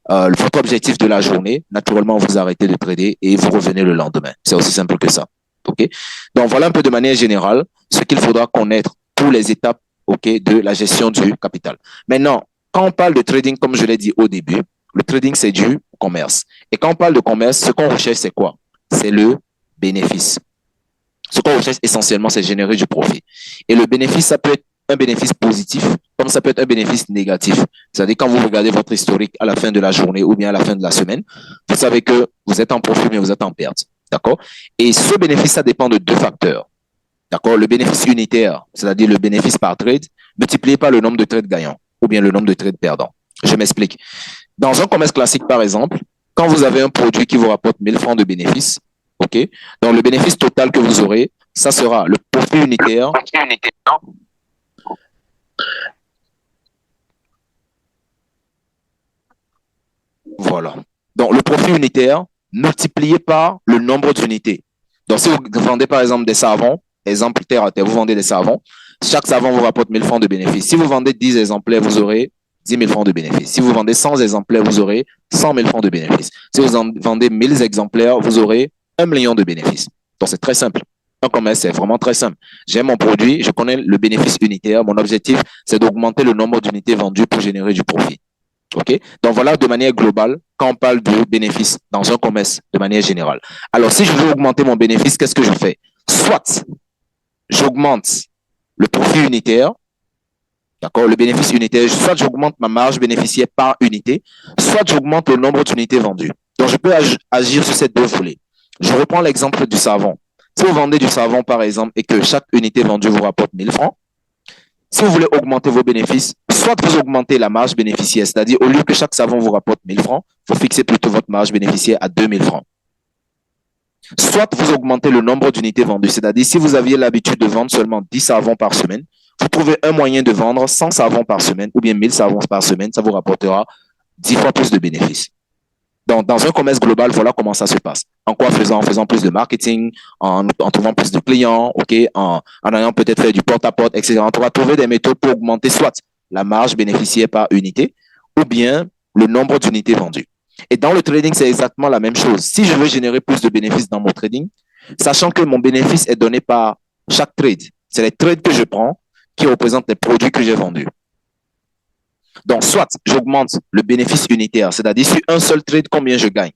votre objectif de la journée, naturellement, vous arrêtez de trader et vous revenez le lendemain. C'est aussi simple que ça. OK? Donc, voilà un peu de manière générale ce qu'il faudra connaître pour les étapes, OK, de la gestion du capital. Maintenant, quand on parle de trading, comme je l'ai dit au début, Le trading, c'est du commerce. Et quand on parle de commerce, ce qu'on recherche, c'est quoi? C'est le bénéfice. Ce qu'on recherche essentiellement, c'est générer du profit. Et le bénéfice, ça peut être un bénéfice positif, comme ça peut être un bénéfice négatif. C'est-à-dire quand vous regardez votre historique à la fin de la journée ou bien à la fin de la semaine, vous savez que vous êtes en profit, mais vous êtes en perte. D'accord? Et ce bénéfice, ça dépend de deux facteurs. D'accord? Le bénéfice unitaire, c'est-à-dire le bénéfice par trade, multiplié par le nombre de trades gagnants ou bien le nombre de trades perdants. Je m'explique. Dans un commerce classique, par exemple, quand vous avez un produit qui vous rapporte 1000 francs de bénéfice, OK? Donc, le bénéfice total que vous aurez, ça sera le profit unitaire. Voilà. Donc, le profit unitaire multiplié par le nombre d'unités. Donc, si vous vendez, par exemple, des savons, exemple terre à terre, vous vendez des savons, chaque savon vous rapporte 1000 francs de bénéfice. Si vous vendez 10 exemplaires, vous aurez 10 000 francs de bénéfice. Si vous vendez 100 exemplaires, vous aurez 100 000 francs de bénéfice. Si vous en vendez 1000 exemplaires, vous aurez 1 million de bénéfices. Donc, c'est très simple. Un commerce, c'est vraiment très simple. J'ai mon produit, je connais le bénéfice unitaire. Mon objectif, c'est d'augmenter le nombre d'unités vendues pour générer du profit. OK? Donc, voilà de manière globale, quand on parle de bénéfice dans un commerce de manière générale. Alors, si je veux augmenter mon bénéfice, qu'est-ce que je fais? Soit j'augmente le profit unitaire, d'accord, le bénéfice unitaire, soit j'augmente ma marge bénéficiaire par unité, soit j'augmente le nombre d'unités vendues. Donc, je peux agir sur ces deux volets. Je reprends l'exemple du savon. Si vous vendez du savon, par exemple, et que chaque unité vendue vous rapporte 1000 francs, si vous voulez augmenter vos bénéfices, soit vous augmentez la marge bénéficiaire, c'est-à-dire au lieu que chaque savon vous rapporte 1000 francs, vous fixez plutôt votre marge bénéficiaire à 2000 francs. Soit vous augmentez le nombre d'unités vendues, c'est-à-dire si vous aviez l'habitude de vendre seulement 10 savons par semaine, vous trouvez un moyen de vendre 100 savons par semaine ou bien 1000 savons par semaine, ça vous rapportera 10 fois plus de bénéfices. Donc, dans un commerce global, voilà comment ça se passe. En quoi faisant? En faisant plus de marketing, en trouvant plus de clients, OK, en ayant peut-être fait du porte-à-porte, etc. On pourra trouver des méthodes pour augmenter soit la marge bénéficiaire par unité ou bien le nombre d'unités vendues. Et dans le trading, c'est exactement la même chose. Si je veux générer plus de bénéfices dans mon trading, sachant que mon bénéfice est donné par chaque trade, c'est les trades que je prends qui représentent les produits que j'ai vendus. Donc, soit j'augmente le bénéfice unitaire, c'est-à-dire sur un seul trade, combien je gagne.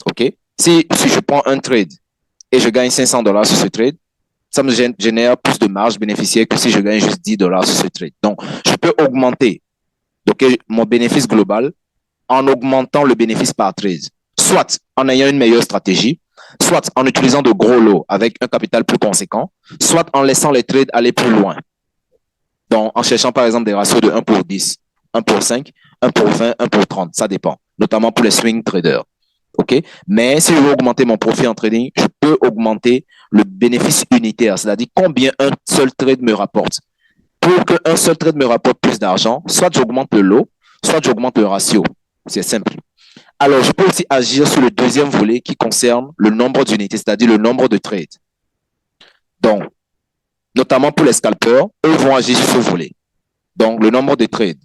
OK? Si je prends un trade et je gagne 500 $ sur ce trade, ça me génère plus de marge bénéficiaire que si je gagne juste 10 $ sur ce trade. Donc, je peux augmenter mon bénéfice global en augmentant le bénéfice par trade, soit en ayant une meilleure stratégie, soit en utilisant de gros lots avec un capital plus conséquent, soit en laissant les trades aller plus loin. Donc, en cherchant par exemple des ratios de 1 pour 10, 1 pour 5, 1 pour 20, 1 pour 30, ça dépend, notamment pour les swing traders. OK? Mais si je veux augmenter mon profit en trading, je peux augmenter le bénéfice unitaire, c'est-à-dire combien un seul trade me rapporte. Pour qu'un seul trade me rapporte plus d'argent, soit j'augmente le lot, soit j'augmente le ratio. C'est simple. Alors, je peux aussi agir sur le deuxième volet qui concerne le nombre d'unités, c'est-à-dire le nombre de trades. Donc, notamment pour les scalpers, eux vont agir sur ce volet. Donc, le nombre de trades.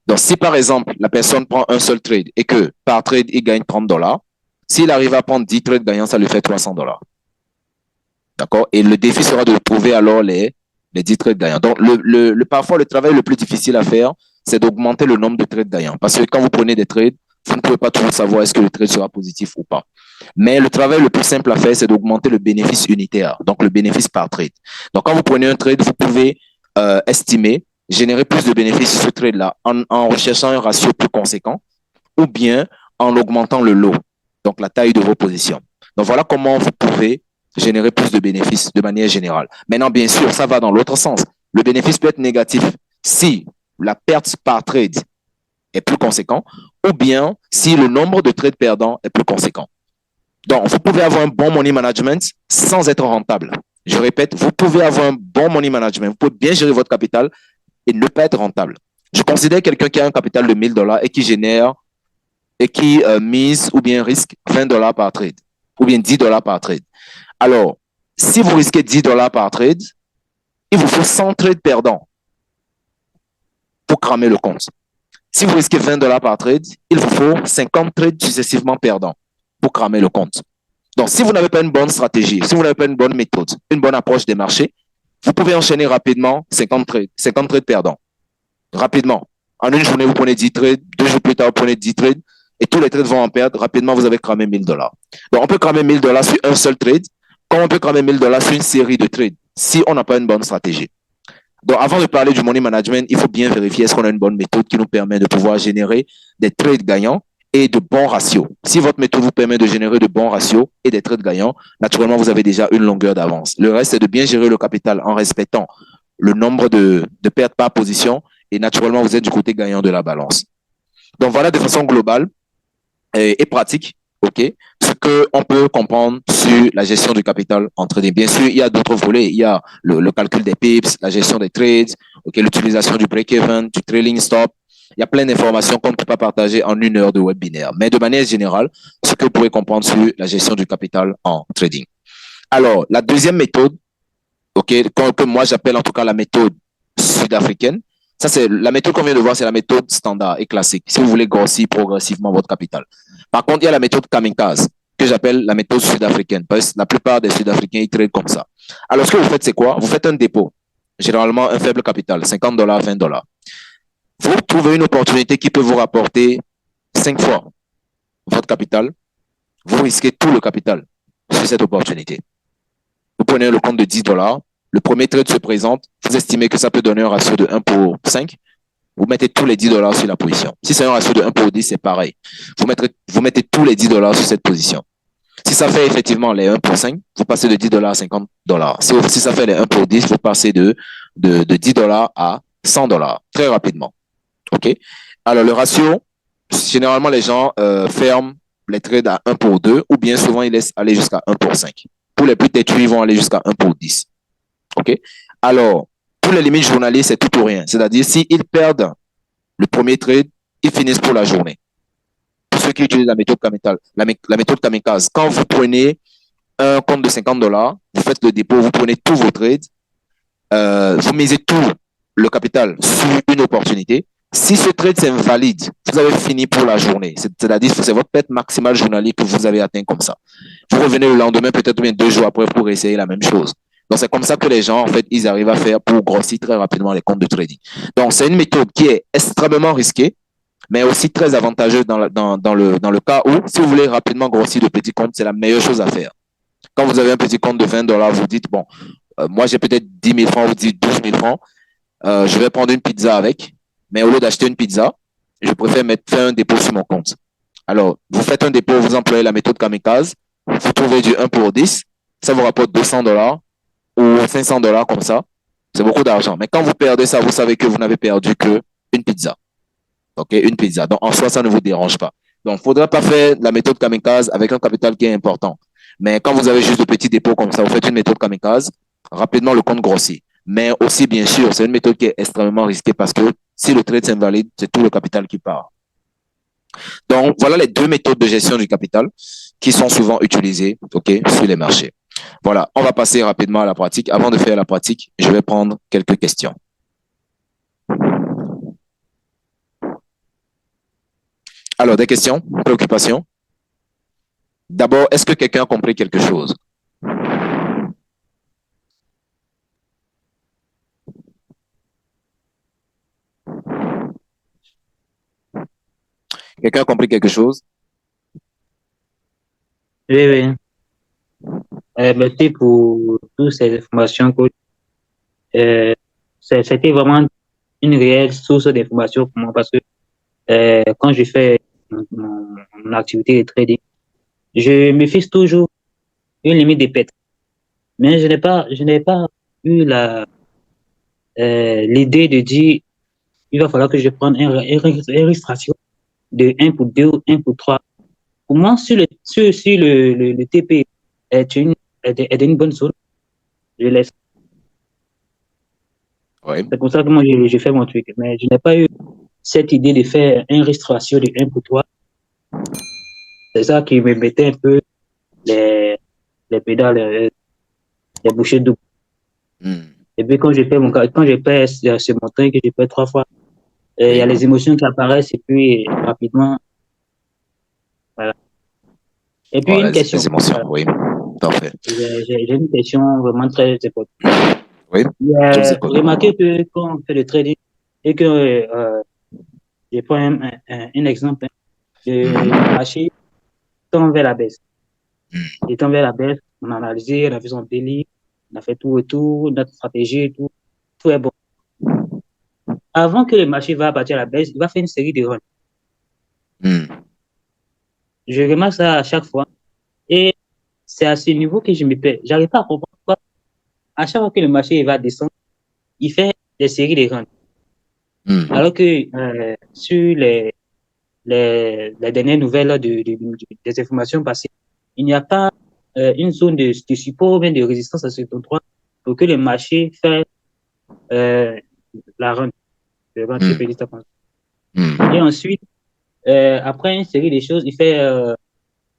Donc, si par exemple, la personne prend un seul trade et que par trade, il gagne 30 $, s'il arrive à prendre 10 trades gagnants, ça lui fait 300 $. D'accord? Et le défi sera de trouver alors les 10 trades gagnants. Donc, parfois, le travail le plus difficile à faire, c'est d'augmenter le nombre de trades gagnants. Parce que quand vous prenez des trades, vous ne pouvez pas toujours savoir est-ce que le trade sera positif ou pas. Mais le travail le plus simple à faire, c'est d'augmenter le bénéfice unitaire, donc le bénéfice par trade. Donc, quand vous prenez un trade, vous pouvez estimer, générer plus de bénéfices sur ce trade-là en recherchant un ratio plus conséquent ou bien en augmentant le lot, donc la taille de vos positions. Donc, voilà comment vous pouvez générer plus de bénéfices de manière générale. Maintenant, bien sûr, ça va dans l'autre sens. Le bénéfice peut être négatif si la perte par trade est plus conséquent ou bien si le nombre de trades perdants est plus conséquent. Donc, vous pouvez avoir un bon money management sans être rentable. Je répète, vous pouvez avoir un bon money management. Vous pouvez bien gérer votre capital et ne pas être rentable. Je considère quelqu'un qui a un capital de 1000 $ et qui génère et qui mise ou bien risque 20 $ par trade ou bien 10 $ par trade. Alors, si vous risquez 10 $ par trade, il vous faut 100 trades perdants pour cramer le compte. Si vous risquez 20 $ par trade, il vous faut 50 trades successivement perdants pour cramer le compte. Donc, si vous n'avez pas une bonne stratégie, si vous n'avez pas une bonne méthode, une bonne approche des marchés, vous pouvez enchaîner rapidement 50 trades perdants. Rapidement. En une journée, vous prenez 10 trades, 2 jours plus tard, vous prenez 10 trades et tous les trades vont en perdre. Rapidement, vous avez cramé $1000. Donc, on peut cramer $1000 sur un seul trade, comme on peut cramer $1000 sur une série de trades, si on n'a pas une bonne stratégie. Donc, avant de parler du money management, il faut bien vérifier est-ce qu'on a une bonne méthode qui nous permet de pouvoir générer des trades gagnants et de bons ratios. Si votre méthode vous permet de générer de bons ratios et des trades gagnants, naturellement, vous avez déjà une longueur d'avance. Le reste, c'est de bien gérer le capital en respectant le nombre de pertes par position et naturellement, vous êtes du côté gagnant de la balance. Donc, voilà de façon globale et pratique, OK, ce qu'on peut comprendre sur la gestion du capital en trading. Bien sûr, il y a d'autres volets. Il y a le calcul des pips, la gestion des trades, OK, l'utilisation du break-even, du trailing stop. Il y a plein d'informations qu'on ne peut pas partager en 1 heure de webinaire. Mais de manière générale, ce que vous pouvez comprendre sur la gestion du capital en trading. Alors, la deuxième méthode, OK, que moi j'appelle en tout cas la méthode sud-africaine, ça c'est la méthode qu'on vient de voir, c'est la méthode standard et classique. Si vous voulez grossir progressivement votre capital. Par contre, il y a la méthode kamikaze que j'appelle la méthode sud-africaine. Parce que la plupart des Sud-Africains, ils tradent comme ça. Alors, ce que vous faites, c'est quoi? Vous faites un dépôt. Généralement, un faible capital, $50, $20. Vous trouvez une opportunité qui peut vous rapporter 5 fois votre capital. Vous risquez tout le capital sur cette opportunité. Vous prenez le compte de $10. Le premier trade se présente. Vous estimez que ça peut donner un ratio de 1 pour 5. Vous mettez tous les $10 sur la position. Si c'est un ratio de 1 pour 10, c'est pareil. Vous mettez tous les $10 sur cette position. Si ça fait effectivement les 1 pour 5, vous passez de $10 à $50. Si ça fait les 1 pour 10, vous passez de $10 à $100 très rapidement. OK? Alors, le ratio, généralement, les gens ferment les trades à 1 pour 2 ou bien souvent, ils laissent aller jusqu'à 1 pour 5. Pour les plus têtus, ils vont aller jusqu'à 1 pour 10. OK? Alors, pour les limites journaliers, c'est tout ou rien. C'est-à-dire, s'ils perdent le premier trade, ils finissent pour la journée. Pour ceux qui utilisent la méthode kamikaze, quand vous prenez un compte de $50, vous faites le dépôt, vous prenez tous vos trades, vous misez tout le capital sur une opportunité. Si ce trade s'invalide, vous avez fini pour la journée. C'est-à-dire que c'est votre perte maximale journalière que vous avez atteint comme ça. Vous revenez le lendemain, peut-être bien 2 jours après pour essayer la même chose. Donc, c'est comme ça que les gens, en fait, ils arrivent à faire pour grossir très rapidement les comptes de trading. Donc, c'est une méthode qui est extrêmement risquée, mais aussi très avantageuse dans le cas où, si vous voulez rapidement grossir de petits comptes, c'est la meilleure chose à faire. Quand vous avez un petit compte de $20, vous dites, bon, moi, j'ai peut-être 10 000 francs, vous dites 12 000 francs, je vais prendre une pizza avec, mais au lieu d'acheter une pizza, je préfère faire un dépôt sur mon compte. Alors, vous faites un dépôt, vous employez la méthode kamikaze, vous trouvez du 1 pour 10, ça vous rapporte $200 ou $500 comme ça. C'est beaucoup d'argent. Mais quand vous perdez ça, vous savez que vous n'avez perdu que une pizza. OK, une pizza. Donc, en soi, ça ne vous dérange pas. Donc, il ne faudrait pas faire la méthode kamikaze avec un capital qui est important. Mais quand vous avez juste de petits dépôts comme ça, vous faites une méthode kamikaze, rapidement, le compte grossit. Mais aussi, bien sûr, c'est une méthode qui est extrêmement risquée parce que si le trade s'invalide, c'est tout le capital qui part. Donc, voilà les 2 méthodes de gestion du capital qui sont souvent utilisées, OK, sur les marchés. Voilà, on va passer rapidement à la pratique. Avant de faire la pratique, je vais prendre quelques questions. Alors, des questions, préoccupations? D'abord, est-ce que quelqu'un a compris quelque chose? Quelqu'un a compris quelque chose? Oui, oui. Merci pour toutes ces informations, coach. C'était vraiment une réelle source d'information pour moi parce que quand je fais mon activité de trading, je me fixe toujours une limite de perte. Mais je n'ai pas eu l'idée de dire il va falloir que je prenne un risque ratio de 1 pour 2 ou 1 pour 3. Pour moi, sur le TP est une bonne zone, je laisse. Oui. C'est pour ça que moi, je fais mon truc. Mais je n'ai pas eu cette idée de faire un risque ratio de 1 pour 3. C'est ça qui me mettait un peu les pédales, les bouchées doubles. Et puis quand je perds ce montant, que je perds 3 fois, il y a les émotions qui apparaissent et puis rapidement. Voilà. Et puis une question. Les émotions, oui. Parfait. J'ai une question vraiment très importante. Oui. Remarquez que quand on fait le trading et que Je prends un exemple. Le marché tend vers la baisse. Il tend vers la baisse. On a analysé, on a fait son délit, on a fait tout et tout, notre stratégie et tout. Tout est bon. Avant que le marché va partir à la baisse, il va faire une série de runs. Je remarque ça à chaque fois. Et c'est à ce niveau que je me perds. J'arrive pas à comprendre pourquoi. À chaque fois que le marché va descendre, il fait des séries de runs. Alors que sur les dernières nouvelles des informations passées, il n'y a pas une zone de support ou bien de résistance à cet endroit pour que le marché fasse la run. Le run qui peut dire ça. Et ensuite, après une série de choses, il fait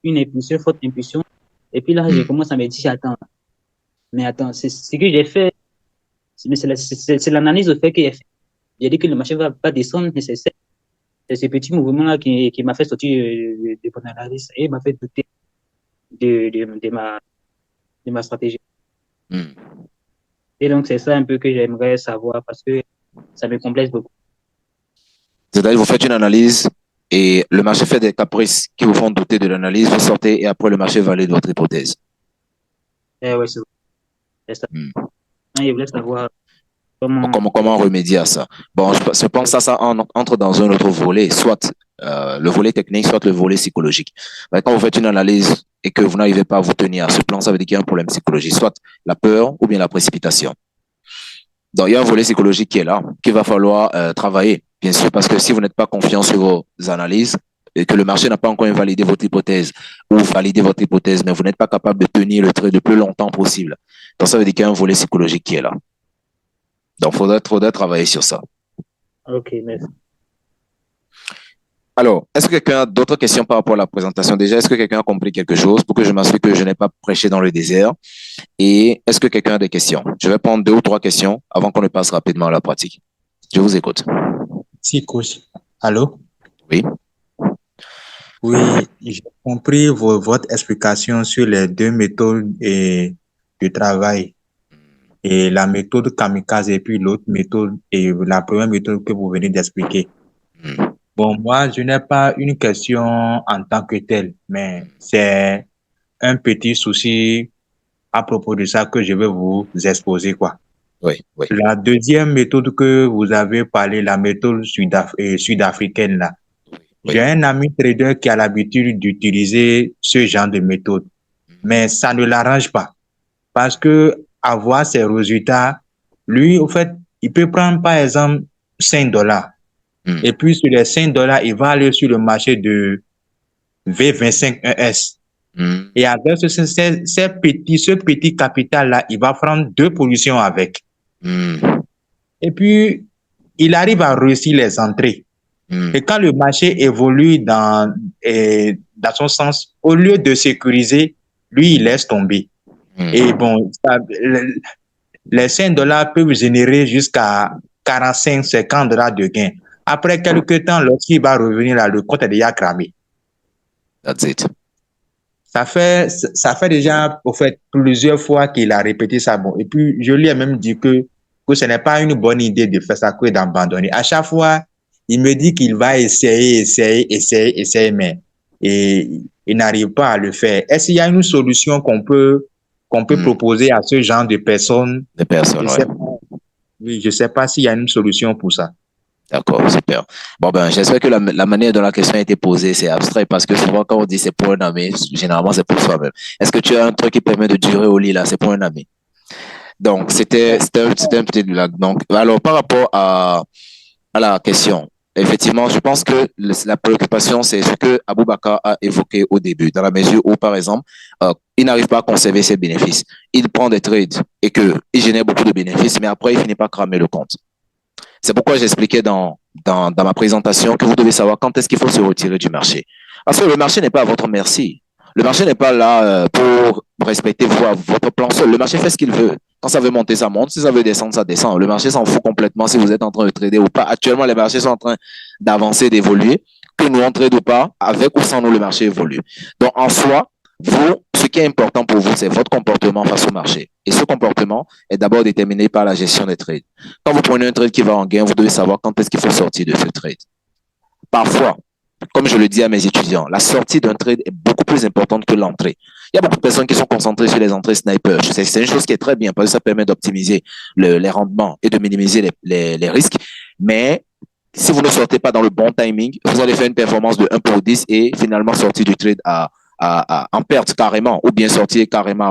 une impulsion, forte impulsion. Et puis là, je commence à me dire, attends, c'est ce que j'ai fait. C'est l'analyse au fait que j'ai fait. J'ai dit que le marché va pas descendre, mais c'est ce petit mouvement-là qui m'a fait sortir de mon analyse et m'a fait douter de ma stratégie. Et donc, c'est ça un peu que j'aimerais savoir parce que ça me complexe beaucoup. C'est-à-dire, vous faites une analyse et le marché fait des caprices qui vous font douter de l'analyse, vous sortez et après le marché valide votre hypothèse. Oui, c'est ça. Je voulais savoir comment remédier à ça. Bon, je pense que ça entre dans un autre volet, soit le volet technique, soit le volet psychologique. Mais quand vous faites une analyse et que vous n'arrivez pas à vous tenir à ce plan, ça veut dire qu'il y a un problème psychologique, soit la peur ou bien la précipitation. Donc, il y a un volet psychologique qui est là, qu'il va falloir travailler, bien sûr, parce que si vous n'êtes pas confiant sur vos analyses et que le marché n'a pas encore invalidé votre hypothèse ou validé votre hypothèse, mais vous n'êtes pas capable de tenir le trade le plus longtemps possible, donc ça veut dire qu'il y a un volet psychologique qui est là. Donc, il faudrait travailler sur ça. Ok, merci. Alors, est-ce que quelqu'un a d'autres questions par rapport à la présentation? Déjà, est-ce que quelqu'un a compris quelque chose pour que je m'assure que je n'ai pas prêché dans le désert? Et est-ce que quelqu'un a des questions? Je vais prendre 2 ou 3 questions avant qu'on ne passe rapidement à la pratique. Je vous écoute. Si, coach. Allô? Oui. Oui, j'ai compris votre explication sur les 2 méthodes de travail. Et la méthode kamikaze et puis l'autre méthode et la première méthode que vous venez d'expliquer. Bon, moi, je n'ai pas une question en tant que telle, mais c'est un petit souci à propos de ça que je vais vous exposer, quoi. Oui. La deuxième méthode que vous avez parlé, la méthode sud-africaine, là. Oui. J'ai un ami trader qui a l'habitude d'utiliser ce genre de méthode, mais ça ne l'arrange pas parce que avoir ses résultats, lui, au fait, il peut prendre par exemple $5. Et puis sur les $5, il va aller sur le marché de V25ES. Et avec ce petit capital-là, il va prendre 2 positions avec. Et puis, il arrive à réussir les entrées. Et quand le marché évolue dans son sens, au lieu de sécuriser, lui, il laisse tomber. Et bon, les $5 peuvent générer jusqu'à 45-50 $ de gains. Après quelques temps, lorsqu'il va revenir là, le compte est déjà cramé. That's it. Ça fait déjà, au fait, plusieurs fois qu'il a répété ça. Bon. Et puis, je lui ai même dit que ce n'est pas une bonne idée de faire ça, que d'abandonner. À chaque fois, il me dit qu'il va essayer, mais il n'arrive pas à le faire. Est-ce qu'il y a une solution qu'on peut proposer à ce genre de personnes? Je ne sais pas s'il y a une solution pour ça. D'accord, super. Bon, j'espère que la manière dont la question a été posée, c'est abstrait parce que souvent, quand on dit c'est pour un ami, généralement, c'est pour soi-même. Est-ce que tu as un truc qui permet de durer au lit là? C'est pour un ami. Donc, c'était un petit blague. Donc, alors, par rapport à la question, effectivement, je pense que la préoccupation, c'est ce que Aboubakar a évoqué au début, dans la mesure où, par exemple, il n'arrive pas à conserver ses bénéfices. Il prend des trades et il génère beaucoup de bénéfices, mais après, il finit par cramer le compte. C'est pourquoi j'expliquais dans ma présentation que vous devez savoir quand est-ce qu'il faut se retirer du marché. Parce que le marché n'est pas à votre merci. Le marché n'est pas là pour respecter votre plan seul. Le marché fait ce qu'il veut. Quand ça veut monter, ça monte. Si ça veut descendre, ça descend. Le marché s'en fout complètement si vous êtes en train de trader ou pas. Actuellement, les marchés sont en train d'avancer, d'évoluer. Que nous on trade ou pas, avec ou sans nous, le marché évolue. Donc, en soi, ce qui est important pour vous, c'est votre comportement face au marché. Et ce comportement est d'abord déterminé par la gestion des trades. Quand vous prenez un trade qui va en gain, vous devez savoir quand est-ce qu'il faut sortir de ce trade. parfois, comme je le dis à mes étudiants, la sortie d'un trade est beaucoup plus importante que l'entrée. Il y a beaucoup de personnes qui sont concentrées sur les entrées sniper. C'est une chose qui est très bien parce que ça permet d'optimiser les rendements et de minimiser les risques. Mais si vous ne sortez pas dans le bon timing, vous allez faire une performance de 1 pour 10 et finalement sortir du trade en perte carrément ou bien sortir carrément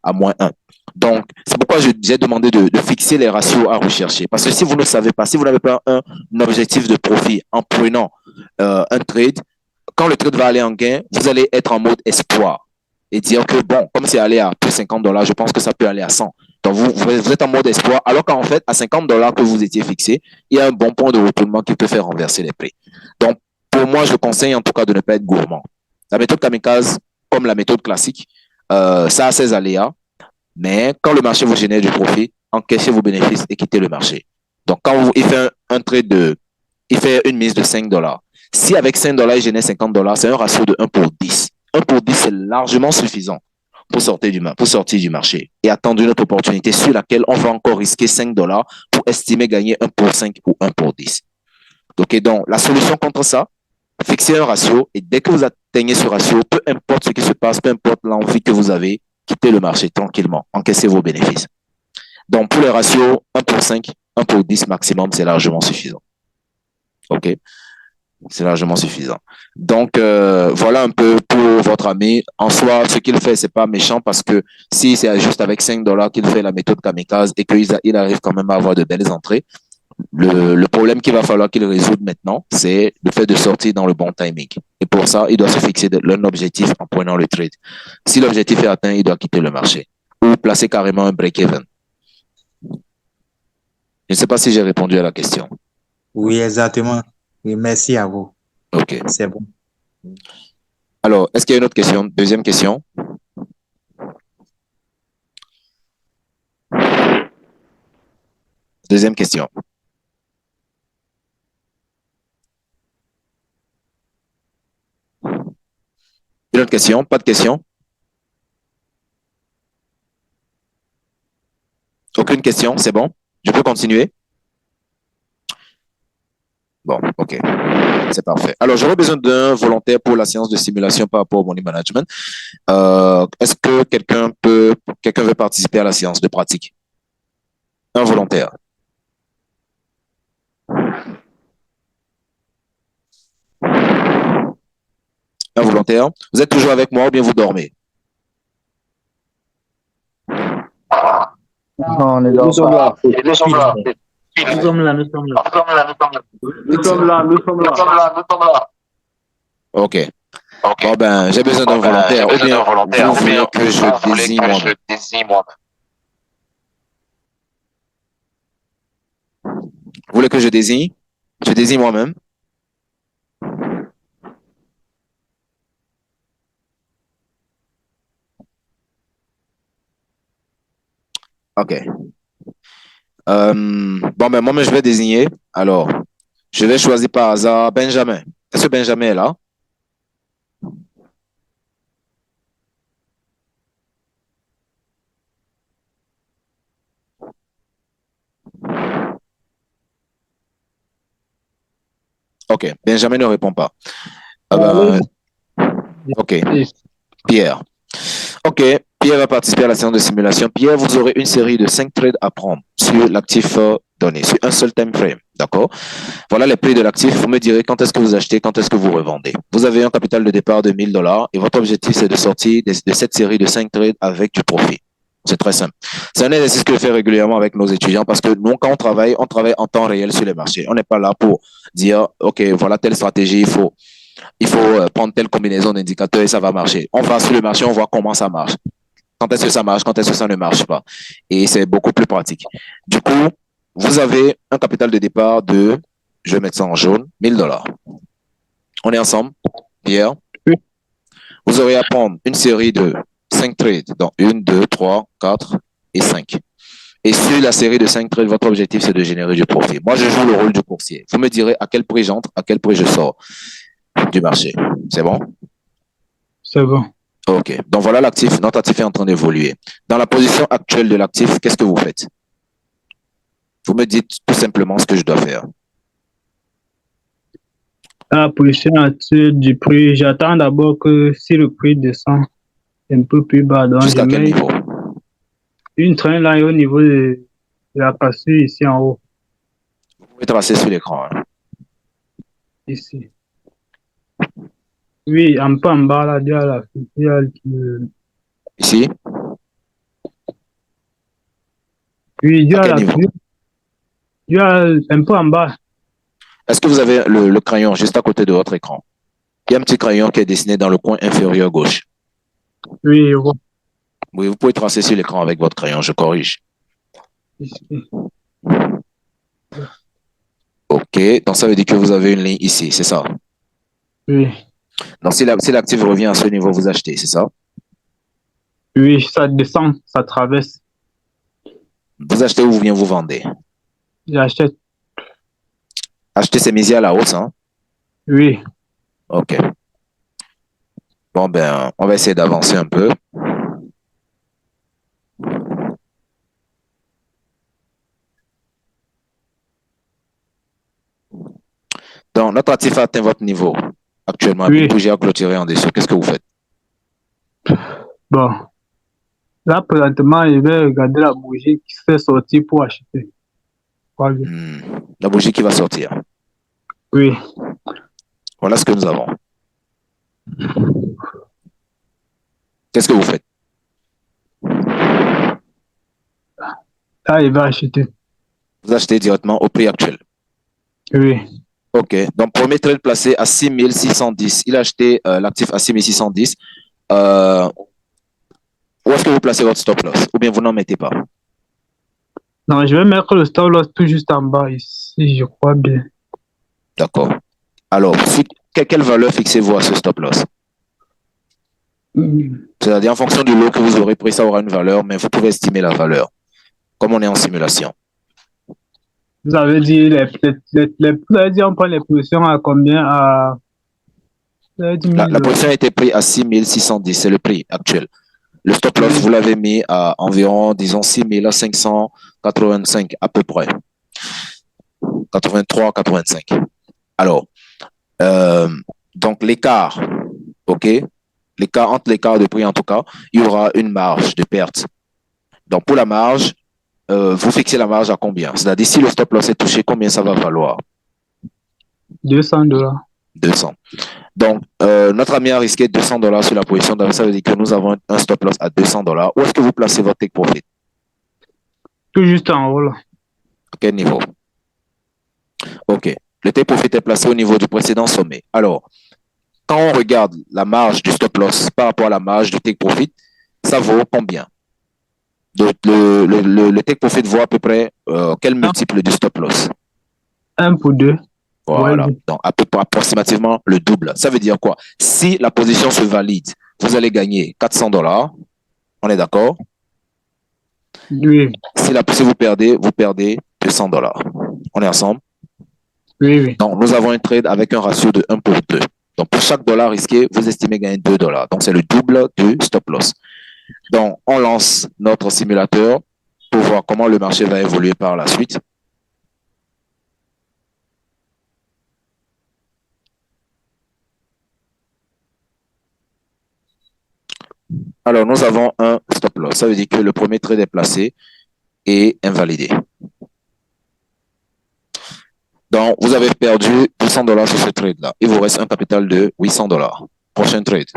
à moins 1. Donc, c'est pourquoi j'ai demandé de fixer les ratios à rechercher. Parce que si vous ne savez pas, si vous n'avez pas un objectif de profit en prenant un trade, quand le trade va aller en gain, vous allez être en mode espoir et dire que bon, comme c'est allé à plus $50, je pense que ça peut aller à 100. Donc, vous êtes en mode espoir, alors qu'en fait, à $50 que vous étiez fixé, il y a un bon point de retournement qui peut faire renverser les prix. Donc, pour moi, je conseille en tout cas de ne pas être gourmand. La méthode kamikaze, comme la méthode classique, ça a ses aléas, mais quand le marché vous génère du profit, encaissez vos bénéfices et quittez le marché. Donc, quand il fait un trade il fait une mise de $5. Si avec $5, il génère $50, c'est un ratio de 1 pour 10. 1 pour 10, c'est largement suffisant pour sortir du marché et attendre une autre opportunité sur laquelle on va encore risquer $5 pour estimer gagner 1 pour 5 ou 1 pour 10. Ok, donc la solution contre ça, fixez un ratio et dès que vous atteignez ce ratio, peu importe ce qui se passe, peu importe l'envie que vous avez, quittez le marché tranquillement, encaissez vos bénéfices. Donc pour les ratios 1 pour 5, 1 pour 10 maximum, c'est largement suffisant. Ok, c'est largement suffisant. Donc voilà un peu pour votre ami. En soi, ce qu'il fait, c'est pas méchant parce que si c'est juste avec $5 qu'il fait la méthode kamikaze et qu'il arrive quand même à avoir de belles entrées, le problème qu'il va falloir qu'il résoudre maintenant, c'est le fait de sortir dans le bon timing. Et pour ça, il doit se fixer un objectif en prenant le trade. Si l'objectif est atteint, il doit quitter le marché ou placer carrément un break-even. Je ne sais pas si j'ai répondu à la question. Oui, exactement. Oui, merci à vous. OK. C'est bon. Alors, est-ce qu'il y a une autre question? Deuxième question. Deuxième question. Une autre question? Pas de question? Aucune question? C'est bon? Je peux continuer? Bon, OK. C'est parfait. Alors, j'aurais besoin d'un volontaire pour la séance de simulation par rapport au money management. Est-ce que quelqu'un veut participer à la séance de pratique? Un volontaire. Un volontaire. Vous êtes toujours avec moi ou bien vous dormez? Non, nous sommes là. Nous sommes là. Nous sommes là. Nous sommes là. OK. Bon, ben, j'ai besoin d'un volontaire. Ou bien vous voulez que je désigne moi-même? Vous voulez que je désigne? Je désigne moi-même. OK. Bon, ben, moi, je vais désigner. Alors, je vais choisir par hasard Benjamin. Est-ce que Benjamin est là? OK. Benjamin ne répond pas. OK. Pierre. OK. Pierre va participer à la séance de simulation. Pierre, vous aurez une série de 5 trades à prendre sur l'actif donné, sur un seul time frame. D'accord? Voilà les prix de l'actif. Vous me direz quand est-ce que vous achetez, quand est-ce que vous revendez. Vous avez un capital de départ de $1000 et votre objectif, c'est de sortir de cette série de 5 trades avec du profit. C'est très simple. C'est un exercice que je fais régulièrement avec nos étudiants parce que nous, quand on travaille en temps réel sur les marchés. On n'est pas là pour dire, OK, voilà telle stratégie, il faut prendre telle combinaison d'indicateurs et ça va marcher. On va sur le marché, on voit comment ça marche. Quand est-ce que ça marche, quand est-ce que ça ne marche pas. Et c'est beaucoup plus pratique. Du coup, vous avez un capital de départ de, je vais mettre ça en jaune, $1000. On est ensemble, Pierre? Vous aurez à prendre une série de 5 trades, donc 1, 2, 3, 4 et 5. Et sur la série de 5 trades, votre objectif, c'est de générer du profit. Moi, je joue le rôle du courtier. Vous me direz à quel prix j'entre, à quel prix je sors du marché. C'est bon? C'est bon. OK. Donc voilà l'actif. Notre actif est en train d'évoluer. Dans la position actuelle de l'actif, qu'est-ce que vous faites? Vous me dites tout simplement ce que je dois faire. À la position actuelle du prix, j'attends d'abord que si le prix descend un peu plus bas, donc je Jusqu'à quel mets niveau? une traîne là au niveau de la cassure ici en haut, Vous pouvez tracer sur l'écran, hein. ici. Oui, un peu en bas là, il y a la filiale Ici? oui, il y À a quel niveau? il y a un peu en bas. Est-ce que vous avez le crayon juste à côté de votre écran? Il y a un petit crayon qui est dessiné dans le coin inférieur gauche. Oui, je vois Oui, vous pouvez tracer sur l'écran avec votre crayon, je corrige. ici. OK, donc ça veut dire que vous avez une ligne ici, c'est ça? Oui, Donc si l'actif revient à ce niveau, vous achetez, c'est ça? oui, ça descend, ça traverse. Vous achetez ou bien vous vendez? J'achète. Acheter, c'est miser à la hausse, hein? Oui, OK. Bon, ben, on va essayer d'avancer un peu. Donc, notre actif a atteint votre niveau actuellement. Une oui. bougie à clôturer en dessous. Qu'est-ce que vous faites? Bon, là présentement, je vais regarder la bougie qui se fait sortir pour acheter. Voilà. La bougie qui va sortir. Oui, Voilà ce que nous avons. Qu'est-ce que vous faites? là, il va acheter. Vous achetez directement au prix actuel. Oui, OK. Donc, premier trade placé à 6610. Il a acheté l'actif à 6610. Euh, Où est-ce que vous placez votre stop loss? Ou bien vous n'en mettez pas? non, je vais mettre le stop loss tout juste en bas ici, je crois bien. D'accord. Alors, quelle valeur fixez-vous à ce stop loss? C'est-à-dire, en fonction du lot que vous aurez pris, ça aura une valeur, mais vous pouvez estimer la valeur, comme on est en simulation. Vous avez dit, vous avez dit on prend les positions à combien? Vous avez dit La 1000 position a été prise à 6610, c'est le prix actuel. Le stop loss, Oui. vous l'avez mis à environ, disons, 6585 à peu près. 83, 85. Alors, donc l'écart, OK? L'écart, entre l'écart de prix en tout cas, il y aura une marge de perte. Donc pour la marge, vous fixez la marge à combien? C'est-à-dire si le stop loss est touché, combien ça va valoir? $200. 200. Donc notre ami a risqué $200 sur la position. Donc ça veut dire que nous avons un stop loss à $200. Où est-ce que vous placez votre take profit? Tout juste en haut là. À quel niveau? OK. Le take profit est placé au niveau du précédent sommet. Alors, quand on regarde la marge du stop loss par rapport à la marge du take profit, ça vaut combien? Le take profit vaut à peu près quel multiple du stop loss? 1 pour 2. Voilà. Ouais. Donc, à peu près approximativement le double. Ça veut dire quoi? Si la position se valide, vous allez gagner $400. On est d'accord? Oui, Si vous perdez $200. On est ensemble? oui, oui. Donc, nous avons un trade avec un ratio de 1 pour 2. Donc, pour chaque dollar risqué, vous estimez gagner $2. Donc, c'est le double du stop loss. Donc, on lance notre simulateur pour voir comment le marché va évoluer par la suite. Alors, nous avons un stop loss. Ça veut dire que le premier trade est placé et invalidé. Donc, vous avez perdu $200 sur ce trade-là. Il vous reste un capital de $800. Prochain trade.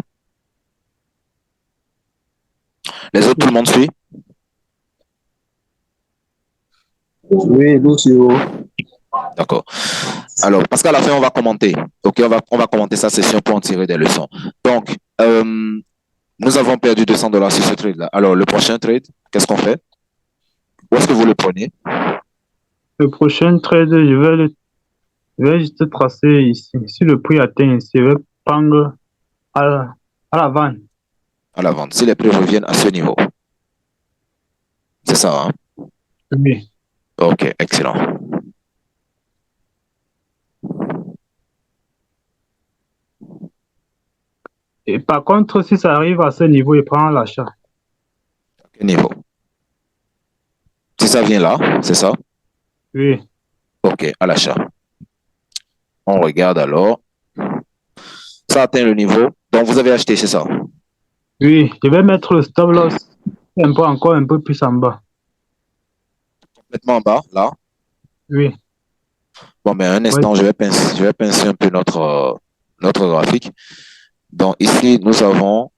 Les autres, tout le monde suit? Oui, nous suivons. D'accord. Alors, parce qu'à la fin, on va commenter. OK, on va commenter sa session pour en tirer des leçons. Donc, nous avons perdu $200 sur ce trade-là. Alors, le prochain trade, qu'est-ce qu'on fait? Où est-ce que vous le prenez? Le prochain trade, je vais juste tracer ici. Si le prix atteint ici, je vais prendre à la vente. À la vente. Si les prix reviennent à ce niveau. C'est ça, hein? Oui. OK, excellent. Et par contre, si ça arrive à ce niveau, il prend l'achat. Quel niveau? Si ça vient là, c'est ça? Oui. OK, à l'achat. On regarde alors. Ça atteint le niveau. Donc, vous avez acheté, c'est ça? Oui, je vais mettre le stop loss encore un peu plus en bas. Complètement en bas, là. Oui. Bon, mais un instant, je vais pincer un peu notre graphique. Donc, ici, nous avons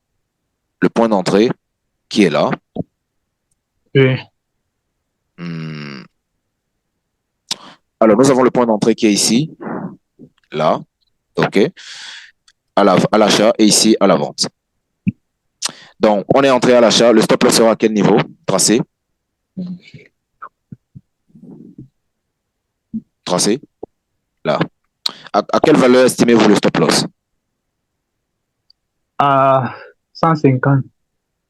le point d'entrée qui est là. Oui. Alors, nous avons le point d'entrée qui est ici, là, OK, à l'achat et ici à la vente. Donc, on est entré à l'achat. Le stop loss sera à quel niveau tracé? Tracé, là. À quelle valeur estimez-vous le stop loss? À 150.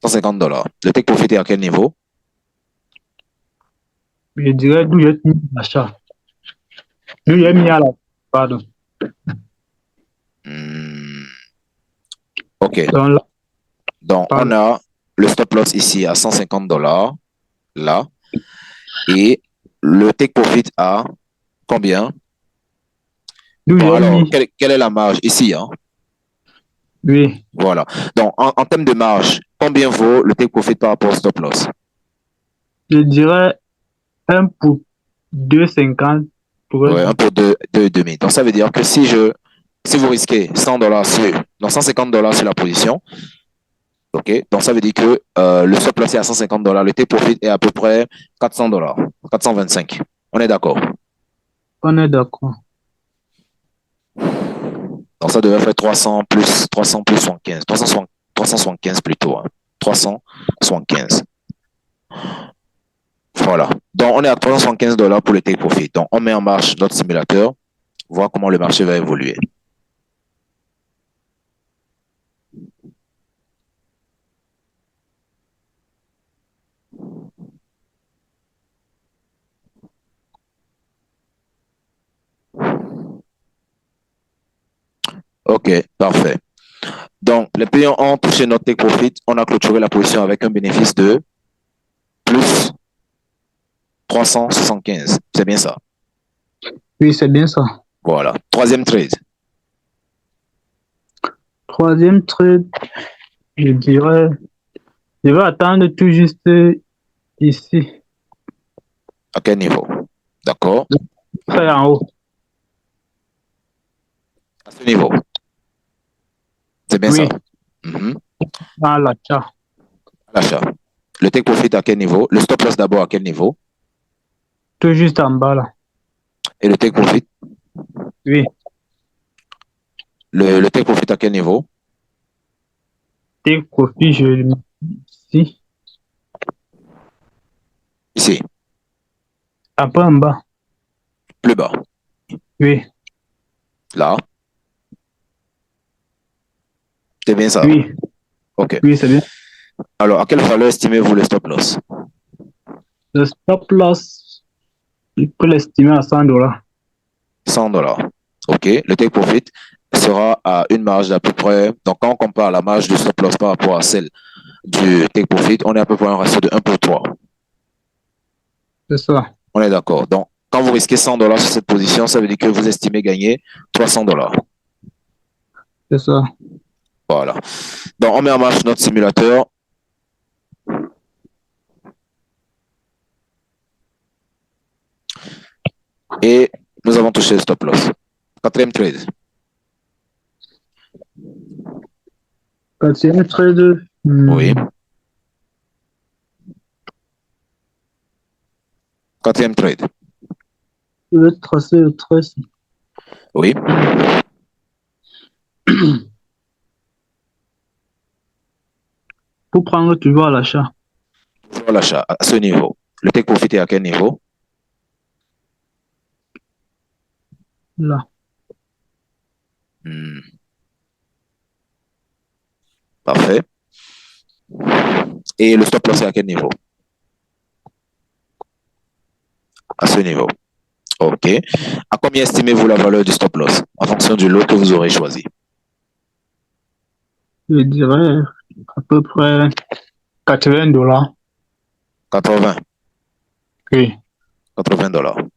$150. Le take profit est à quel niveau? Je dirais d'où j'ai mis l'achat. D'où j'ai mis à la... Pardon. OK. Donc, on a le stop loss ici à $150, là. Et le take profit à combien? Bon, alors, quelle est la marge? Ici, hein? Oui. Voilà. Donc, en termes de marge, combien vaut le take profit par rapport au stop loss? Je dirais 1 pour 2,50. Oui, 1 pour 2,5. Donc, ça veut dire que si vous risquez $100 donc $150 sur la position, OK, donc ça veut dire que le stop loss est à $150, le take profit est à peu près $400, 425. On est d'accord? On est d'accord. Donc, ça devrait faire 300 plus 75. 375 plutôt. Hein. 375. Voilà. Donc, on est à $375 pour le take profit. Donc, on met en marche notre simulateur, voir comment le marché va évoluer. OK, parfait. Donc, les payants ont touché notre take profit. On a clôturé la position avec un bénéfice de plus 375. C'est bien ça? Oui, c'est bien ça. Voilà. Troisième trade. Troisième trade, je dirais, je vais attendre tout juste ici. À quel niveau? D'accord. Très en haut. À ce niveau. C'est bien Oui. ça? À l'achat. L'achat. Le take profit à quel niveau? Le stop loss d'abord à quel niveau? Tout juste en bas là. Et le take profit? Oui. Le take profit à quel niveau? Take profit, je le mets ici. Ici. Un peu en bas. Plus bas. Oui. Là. C'est bien ça? Oui. OK. Oui, c'est bien. Alors, à quelle valeur estimez-vous le stop loss? Le stop loss, je peux l'estimer à $100. $100. OK. Le take profit sera à une marge d'à peu près. Donc, quand on compare la marge du stop loss par rapport à celle du take profit, on est à peu près un ratio de 1 pour 3. C'est ça. On est d'accord. Donc, quand vous risquez $100 sur cette position, ça veut dire que vous estimez gagner $300. C'est ça. Voilà. Donc, on met en marche notre simulateur. Et nous avons touché le stop loss. Quatrième trade. Quatrième trade. Oui. Quatrième trade. Je vais tracer le trait. Oui. Pour prendre toujours à l'achat. Toujours à l'achat, à ce niveau. Le take profit est à quel niveau? Là. Parfait. Et le stop loss est à quel niveau? À ce niveau. OK. À combien estimez-vous la valeur du stop loss en fonction du lot que vous aurez choisi? Je dirais à peu près $80. 80. Oui. $80.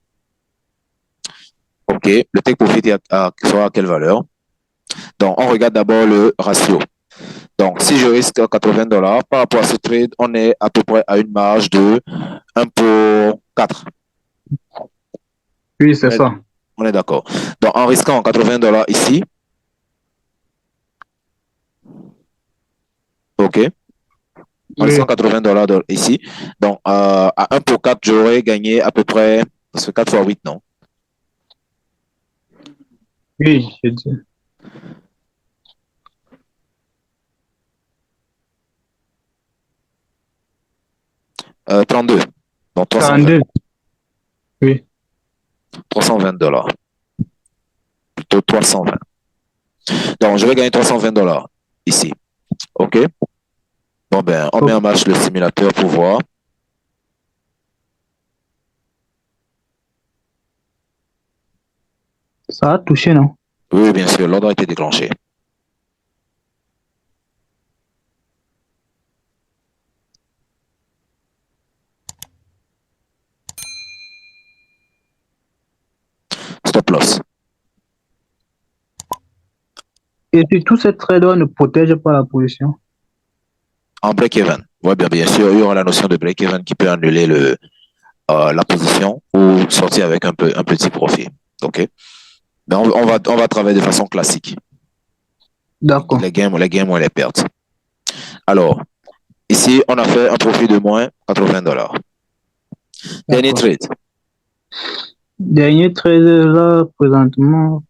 OK. Le take profit sera à quelle valeur? Donc, on regarde d'abord le ratio. Donc, si je risque $80, par rapport à ce trade, on est à peu près à une marge de 1 pour 4. Oui, c'est ça. On est d'accord. Donc, en risquant $80 ici, OK, en Oui, risquant $80 ici, donc à 1 pour 4, j'aurais gagné à peu près, parce que 4 fois 8, non? oui, je dis. 32, donc 320. 42. Oui, $320, plutôt 320. Donc, je vais gagner $320 ici. OK? Bon, ben, on met en marche le simulateur pour voir. ça a touché, non? Oui, bien sûr, l'ordre a été déclenché. Stop loss. Et surtout, cette trader ne protège pas la position. En break-even. Oui, bien sûr, il y aura la notion de break-even qui peut annuler la position ou sortir avec un petit profit. OK? Mais on va travailler de façon classique. D'accord. Les gains moins les pertes. Alors, ici, on a fait un profit de moins $80. Dernier D'accord. trade. Dernier trade là, présentement.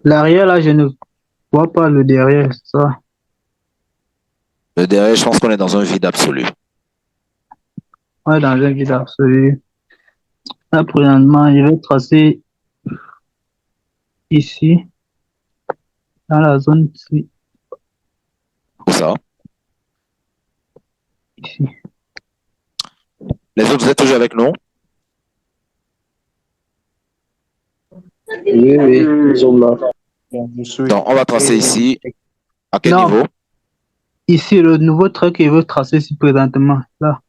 L'arrière, là, je ne vois pas le derrière, c'est ça. Le derrière, je pense qu'on est dans un vide absolu. Ouais, dans un vide absolu. Là, présentement, je vais tracer ici, dans la zone ici. Où ça? Ici. Les autres, vous êtes toujours avec nous? Oui, oui, ils sont là. Je suis. Donc, on va tracer ici. À quel Non, niveau? ici, le nouveau trait que je veux tracer ici présentement. Là.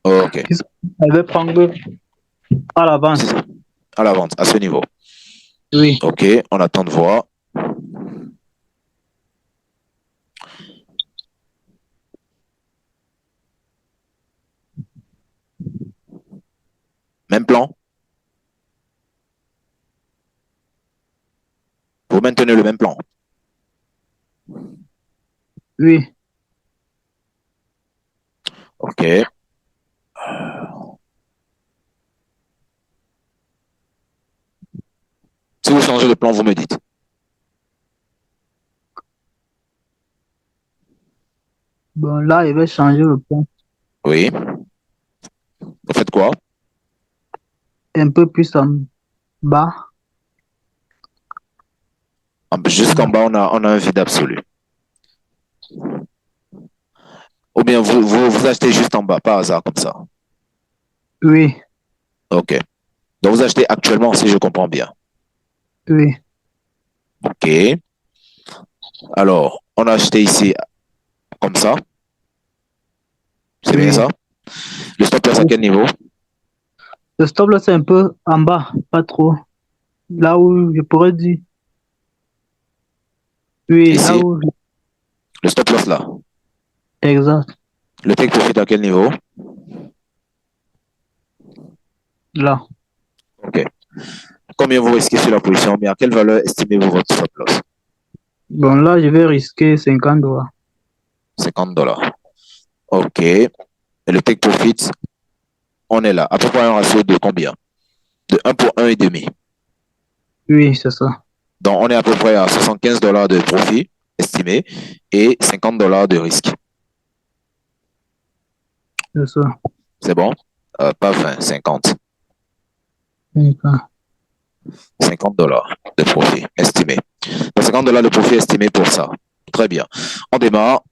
OK. Elle va prendre à l'avance. À la vente, à ce niveau. Oui. OK, on attend de voir. Même plan? Vous maintenez le même plan? Oui. OK. Si vous changez de plan, vous me dites. Bon, là, il va changer le plan. Oui. Vous faites quoi? Un peu plus en bas. Jusqu'en bas, on a un vide absolu. Ou bien vous achetez juste en bas, par hasard, comme ça. Oui. OK. Donc, vous achetez actuellement, si je comprends bien. Oui. OK. Alors, on a acheté ici, comme ça. C'est bien Oui. ça? Le stop loss à quel niveau? Le stop là, c'est un peu en bas, pas trop. Là où je pourrais dire. Oui, là Ici, où. le stop loss là. Exact. Le take profit à quel niveau? Là. OK. Combien vous risquez sur la position, mais à quelle valeur estimez-vous votre stop loss? Bon, là, je vais risquer $50. $50. OK. Et le take profit, on est là. À peu près un ratio de combien? De 1 pour 1,5. Oui, c'est ça. Donc, on est à peu près à $75 de profit estimé et $50 de risque. C'est ça. C'est bon? Pas 20, 50. D'accord. $50 de profit estimé. Donc, $50 de profit estimé pour ça. Très bien. On démarre.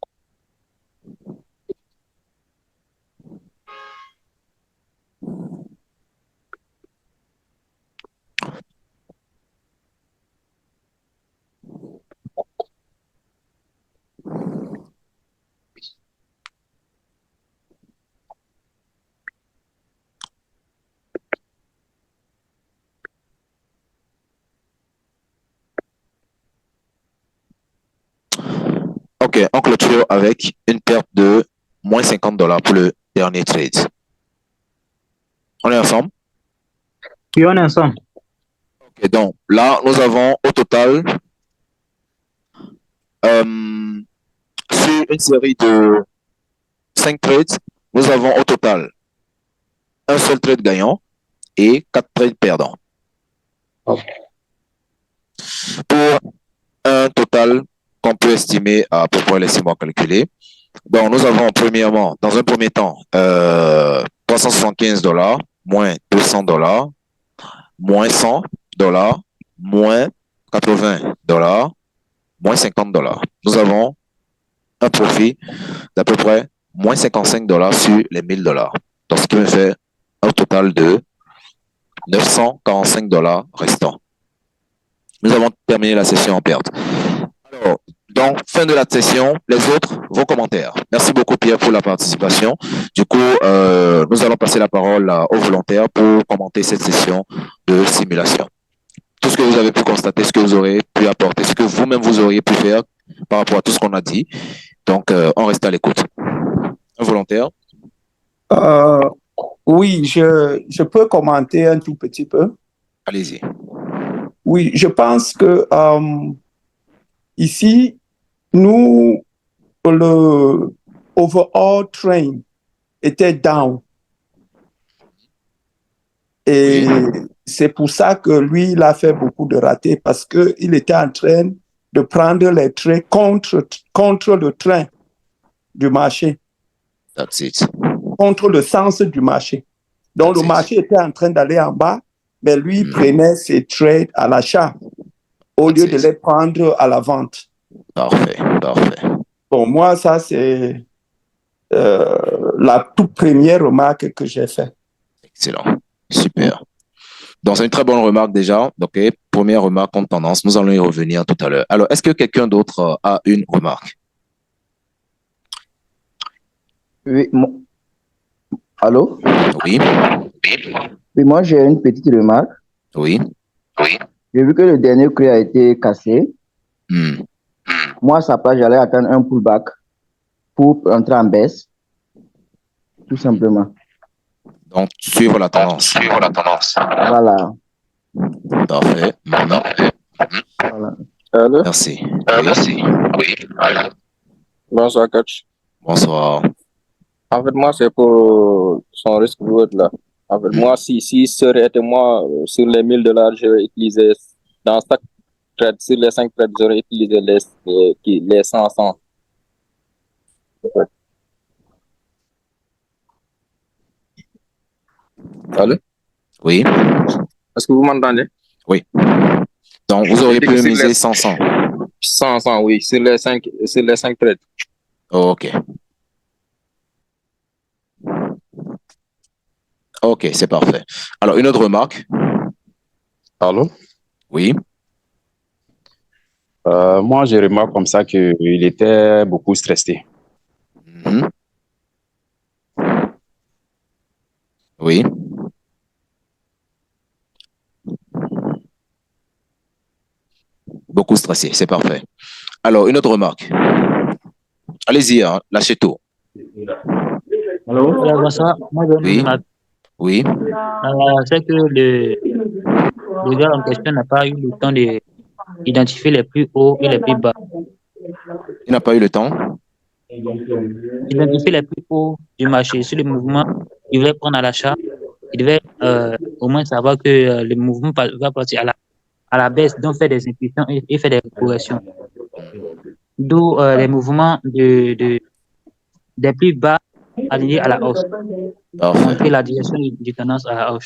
OK, on clôture avec une perte de moins $50 pour le dernier trade. On est ensemble? Oui, on est ensemble. OK, donc là, nous avons au total, sur une série de 5 trades, nous avons au total un seul trade gagnant et 4 trades perdants. Pour un total qu'on peut estimer à peu près, laissez-moi calculer. Donc, nous avons premièrement, dans un premier temps, $375, moins $200, moins $100, moins $80, moins $50. Nous avons un profit d'à peu près moins $55 sur les $1,000. Donc, ce qui me fait un total de $945 restants. Nous avons terminé la session en perte. Alors, donc, fin de la session, les autres, vos commentaires. Merci beaucoup, Pierre, pour la participation. Du coup, nous allons passer la parole aux volontaires pour commenter cette session de simulation. Tout ce que vous avez pu constater, ce que vous aurez pu apporter, ce que vous-même vous auriez pu faire par rapport à tout ce qu'on a dit. Donc, on reste à l'écoute. Un volontaire? Oui, je peux commenter un tout petit peu. Allez-y. Oui, je pense que ici, nous, le overall train était down. Et c'est pour ça que lui, il a fait beaucoup de ratés parce qu'il était en train de prendre les trains contre le train du marché. That's it. Contre le sens du marché. Donc, That's le marché était en train d'aller en bas, mais lui prenait ses trades à l'achat au lieu de les prendre à la vente. Parfait, parfait. Bon, moi, ça, c'est la toute première remarque que j'ai faite. Excellent. Super. Donc, c'est une très bonne remarque déjà. Donc, première remarque en tendance. Nous allons y revenir tout à l'heure. Alors, est-ce que quelqu'un d'autre a une remarque? Oui, allô? Oui. Oui, moi j'ai une petite remarque. Oui. J'ai vu que le dernier clé a été cassé. Moi, à sa place, j'allais attendre un pullback pour entrer en baisse. Tout simplement. Donc, suivre la tendance. Voilà. Parfait. Maintenant. Voilà. Allô? Merci. Oui. Bonsoir, coach. Bonsoir. En fait, moi, c'est pour son risque reward là. En fait, moi, si ça aurait été moi, sur les $1,000, j'aurais utilisé, dans chaque trade, sur les 5 trades, j'aurais utilisé les 100. Ouais. Allô? Oui. Est-ce que vous m'entendez? Oui. Donc, vous auriez pu miser 100. 100, oui, sur les 5 trades. Oh, OK. OK, c'est parfait. Alors, une autre remarque? Allô? Oui. Moi, je remarque comme ça qu'il était beaucoup stressé. Oui. Beaucoup stressé, c'est parfait. Alors, une autre remarque. Allez-y, hein, lâchez tout. Allô? Bonsoir. Moi, j'ai une remarque. Oui. C'est que le gars en question n'a pas eu le temps d'identifier les plus hauts et les plus bas. Il n'a pas eu le temps? Identifier les plus hauts du marché. Sur le mouvement, il voulait prendre à l'achat. Il devait au moins savoir que le mouvement va partir à la baisse, donc faire des intuitions et faire des corrections. D'où les mouvements des plus bas alignés à la hausse. Montrer la direction du tendance à la hausse.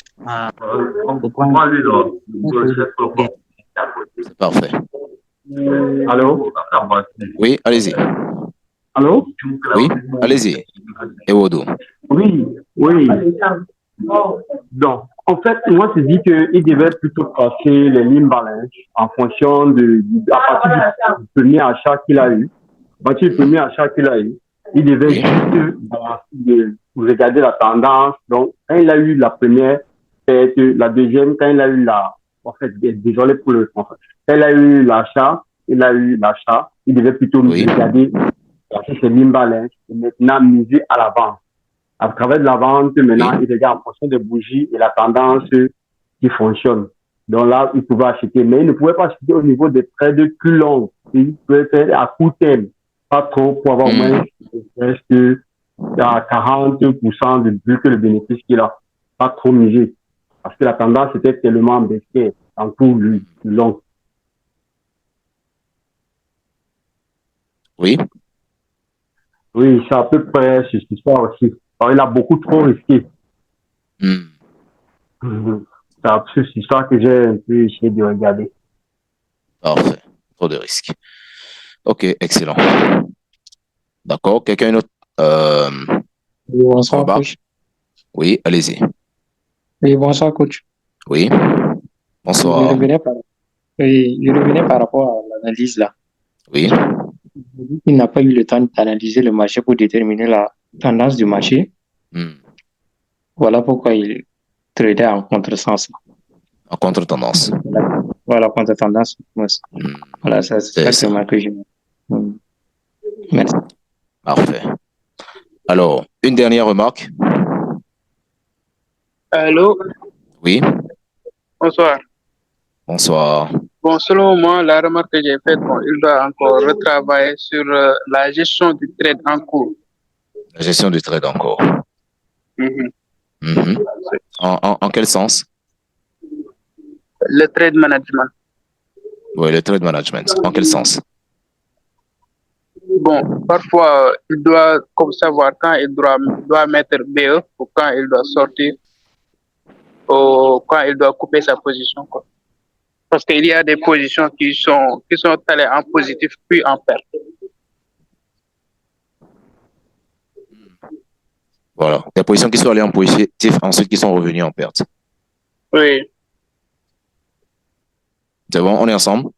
C'est parfait. Allô? Oui, allez-y. Allô? Oui, allez-y. Ewodo. Oui. Donc, en fait, moi, je dis qu'il devait plutôt passer les lignes balance en fonction à partir du premier achat qu'il a eu. À partir du premier achat qu'il a eu, il devait juste regarder la tendance. Donc, quand il a eu la première, la deuxième, quand il a eu désolé pour le français. Quand il a eu l'achat, il devait plutôt regarder c'est Limbalin, et maintenant miser à la vente. À travers de la vente, maintenant, il regarde en fonction des bougies et la tendance qui fonctionne. Donc là, il pouvait acheter, mais il ne pouvait pas acheter au niveau des trades plus longs. Il pouvait faire à court terme, pas trop pour avoir au moins presque à 40% de plus que le bénéfice qu'il a. Pas trop miser. Parce que la tendance était tellement baissée en cours long. Oui. Oui, c'est à peu près cette histoire aussi. Alors, il a beaucoup trop risqué. C'est à peu cette histoire que j'ai un peu essayé de regarder. Parfait. Trop de risques. Ok, excellent. D'accord. Quelqu'un d'autre Bonsoir, coach. Oui, allez-y. Oui, bonsoir, coach. Oui. Bonsoir. Je revenais par rapport à l'analyse là. Oui. Il n'a pas eu le temps d'analyser le marché pour déterminer la tendance du marché. Voilà pourquoi il tradait en contresens. En contre-tendance. Voilà, contre-tendance. Voilà, c'est ça que j'ai. Merci. Parfait. Alors, une dernière remarque. Allô? Oui. Bonsoir. Bonsoir. Bon, selon moi, la remarque que j'ai faite, il doit encore retravailler sur la gestion du trade en cours. La gestion du trade en cours. En quel sens? Le trade management. Oui, le trade management. En quel sens? Bon, parfois, il doit comme savoir quand il doit mettre BE ou quand il doit sortir ou quand il doit couper sa position, quoi. Parce qu'il y a des positions qui sont allées en positif puis en perte. Voilà. Des positions qui sont allées en positif, ensuite qui sont revenues en perte. Oui. C'est bon, on est ensemble?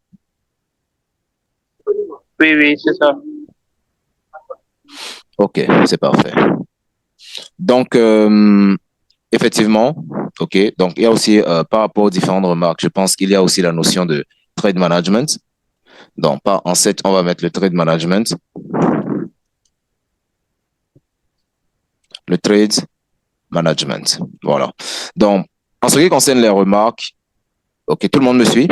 Oui, c'est ça. Ok, c'est parfait. Donc, effectivement, ok. Donc, il y a aussi, par rapport aux différentes remarques, je pense qu'il y a aussi la notion de trade management. Donc, en 7, on va mettre le trade management. Le trade management. Voilà. Donc, en ce qui concerne les remarques, ok, tout le monde me suit?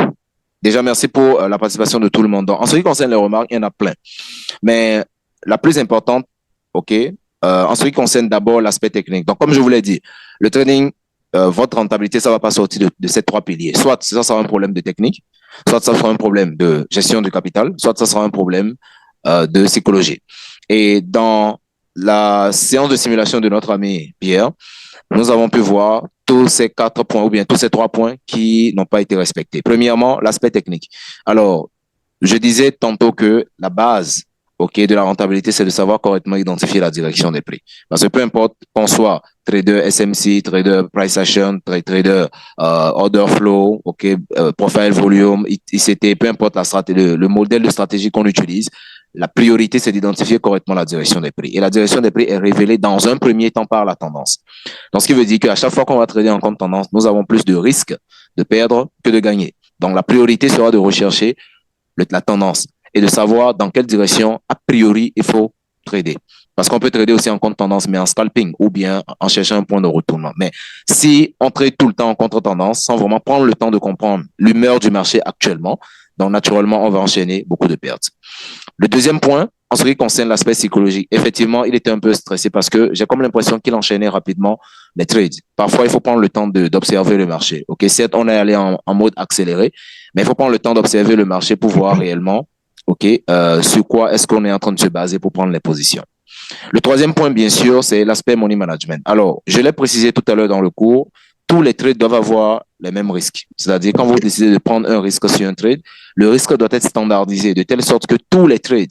Déjà, merci pour la participation de tout le monde. Donc, en ce qui concerne les remarques, il y en a plein. Mais la plus importante, ok, en ce qui concerne d'abord l'aspect technique. Donc, comme je vous l'ai dit, le trading, votre rentabilité, ça ne va pas sortir de ces trois piliers. Soit ça sera un problème de technique, soit ça sera un problème de gestion du capital, soit ça sera un problème de psychologie. Et dans la séance de simulation de notre ami Pierre, nous avons pu voir tous ces 4 points ou bien tous ces 3 points qui n'ont pas été respectés. Premièrement, l'aspect technique. Alors, je disais tantôt que la base de la rentabilité, c'est de savoir correctement identifier la direction des prix. Parce que peu importe qu'on soit trader SMC, trader price action, trader order flow, profile volume, ICT, peu importe la stratégie, le modèle de stratégie qu'on utilise, la priorité, c'est d'identifier correctement la direction des prix. Et la direction des prix est révélée dans un premier temps par la tendance. Donc, ce qui veut dire qu'à chaque fois qu'on va trader en compte tendance, nous avons plus de risques de perdre que de gagner. Donc, la priorité sera de rechercher la tendance et de savoir dans quelle direction, a priori, il faut trader. Parce qu'on peut trader aussi en compte tendance, mais en scalping ou bien en cherchant un point de retournement. Mais si on trade tout le temps en contre-tendance, sans vraiment prendre le temps de comprendre l'humeur du marché actuellement, donc naturellement, on va enchaîner beaucoup de pertes. Le deuxième point, en ce qui concerne l'aspect psychologique, effectivement, il était un peu stressé parce que j'ai comme l'impression qu'il enchaînait rapidement les trades. Parfois, il faut prendre le temps d'observer le marché. Ok, certes, on est allé en mode accéléré, mais il faut prendre le temps d'observer le marché pour voir réellement, sur quoi est-ce qu'on est en train de se baser pour prendre les positions. Le troisième point, bien sûr, c'est l'aspect money management. Alors, je l'ai précisé tout à l'heure dans le cours, tous les trades doivent avoir les mêmes risques. C'est-à-dire, quand vous décidez de prendre un risque sur un trade, le risque doit être standardisé de telle sorte que tous les trades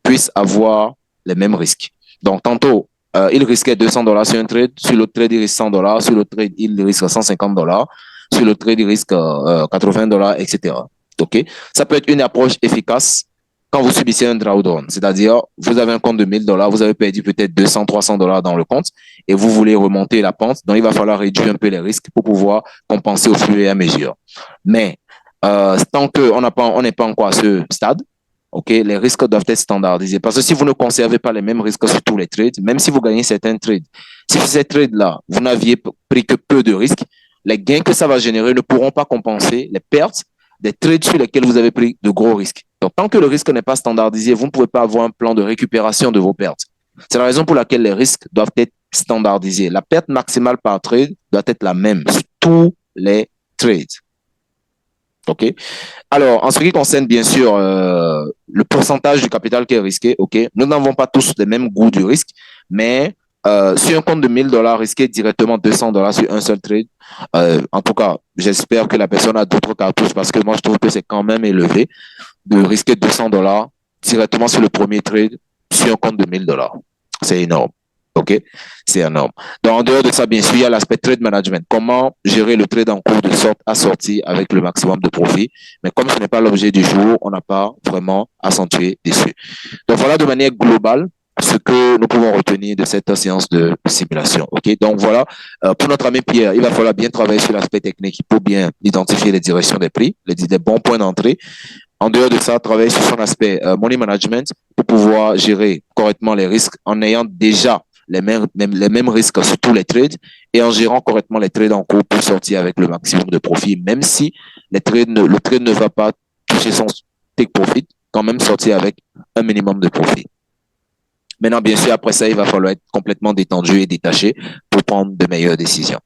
puissent avoir les mêmes risques. Donc, tantôt, il risquait $200 sur un trade, sur l'autre trade, il risque $100, sur l'autre trade, il risque $150, sur l'autre trade, il risque $80, etc. OK? Ça peut être une approche efficace quand vous subissez un drawdown. C'est-à-dire, vous avez un compte de $1000, vous avez perdu peut-être $200, $300 dans le compte et vous voulez remonter la pente. Donc, il va falloir réduire un peu les risques pour pouvoir compenser au fur et à mesure. Mais tant qu'on n'est pas encore à ce stade, ok, les risques doivent être standardisés. Parce que si vous ne conservez pas les mêmes risques sur tous les trades, même si vous gagnez certains trades, si sur ces trades-là, vous n'aviez pris que peu de risques, les gains que ça va générer ne pourront pas compenser les pertes des trades sur lesquels vous avez pris de gros risques. Donc, tant que le risque n'est pas standardisé, vous ne pouvez pas avoir un plan de récupération de vos pertes. C'est la raison pour laquelle les risques doivent être standardisés. La perte maximale par trade doit être la même sur tous les trades. OK? Alors, en ce qui concerne, bien sûr, le pourcentage du capital qui est risqué, OK? Nous n'avons pas tous le même goût du risque, mais sur un compte de $1000, risquer directement $200 sur un seul trade, en tout cas, j'espère que la personne a d'autres cartouches parce que moi, je trouve que c'est quand même élevé de risquer $200 directement sur le premier trade sur un compte de $1000. C'est énorme. OK? C'est énorme. Donc, en dehors de ça, bien sûr, il y a l'aspect trade management. Comment gérer le trade en cours de sorte à sortir avec le maximum de profit. Mais comme ce n'est pas l'objet du jour, on n'a pas vraiment accentué dessus. Donc, voilà de manière globale ce que nous pouvons retenir de cette séance de simulation. OK? Donc, voilà. Pour notre ami Pierre, il va falloir bien travailler sur l'aspect technique pour bien identifier les directions des prix, les bons points d'entrée. En dehors de ça, travailler sur son aspect money management pour pouvoir gérer correctement les risques en ayant déjà les mêmes risques sur tous les trades et en gérant correctement les trades en cours pour sortir avec le maximum de profit, même si le trade ne va pas toucher son take profit, quand même sortir avec un minimum de profit. Maintenant, bien sûr, après ça, il va falloir être complètement détendu et détaché pour prendre de meilleures décisions.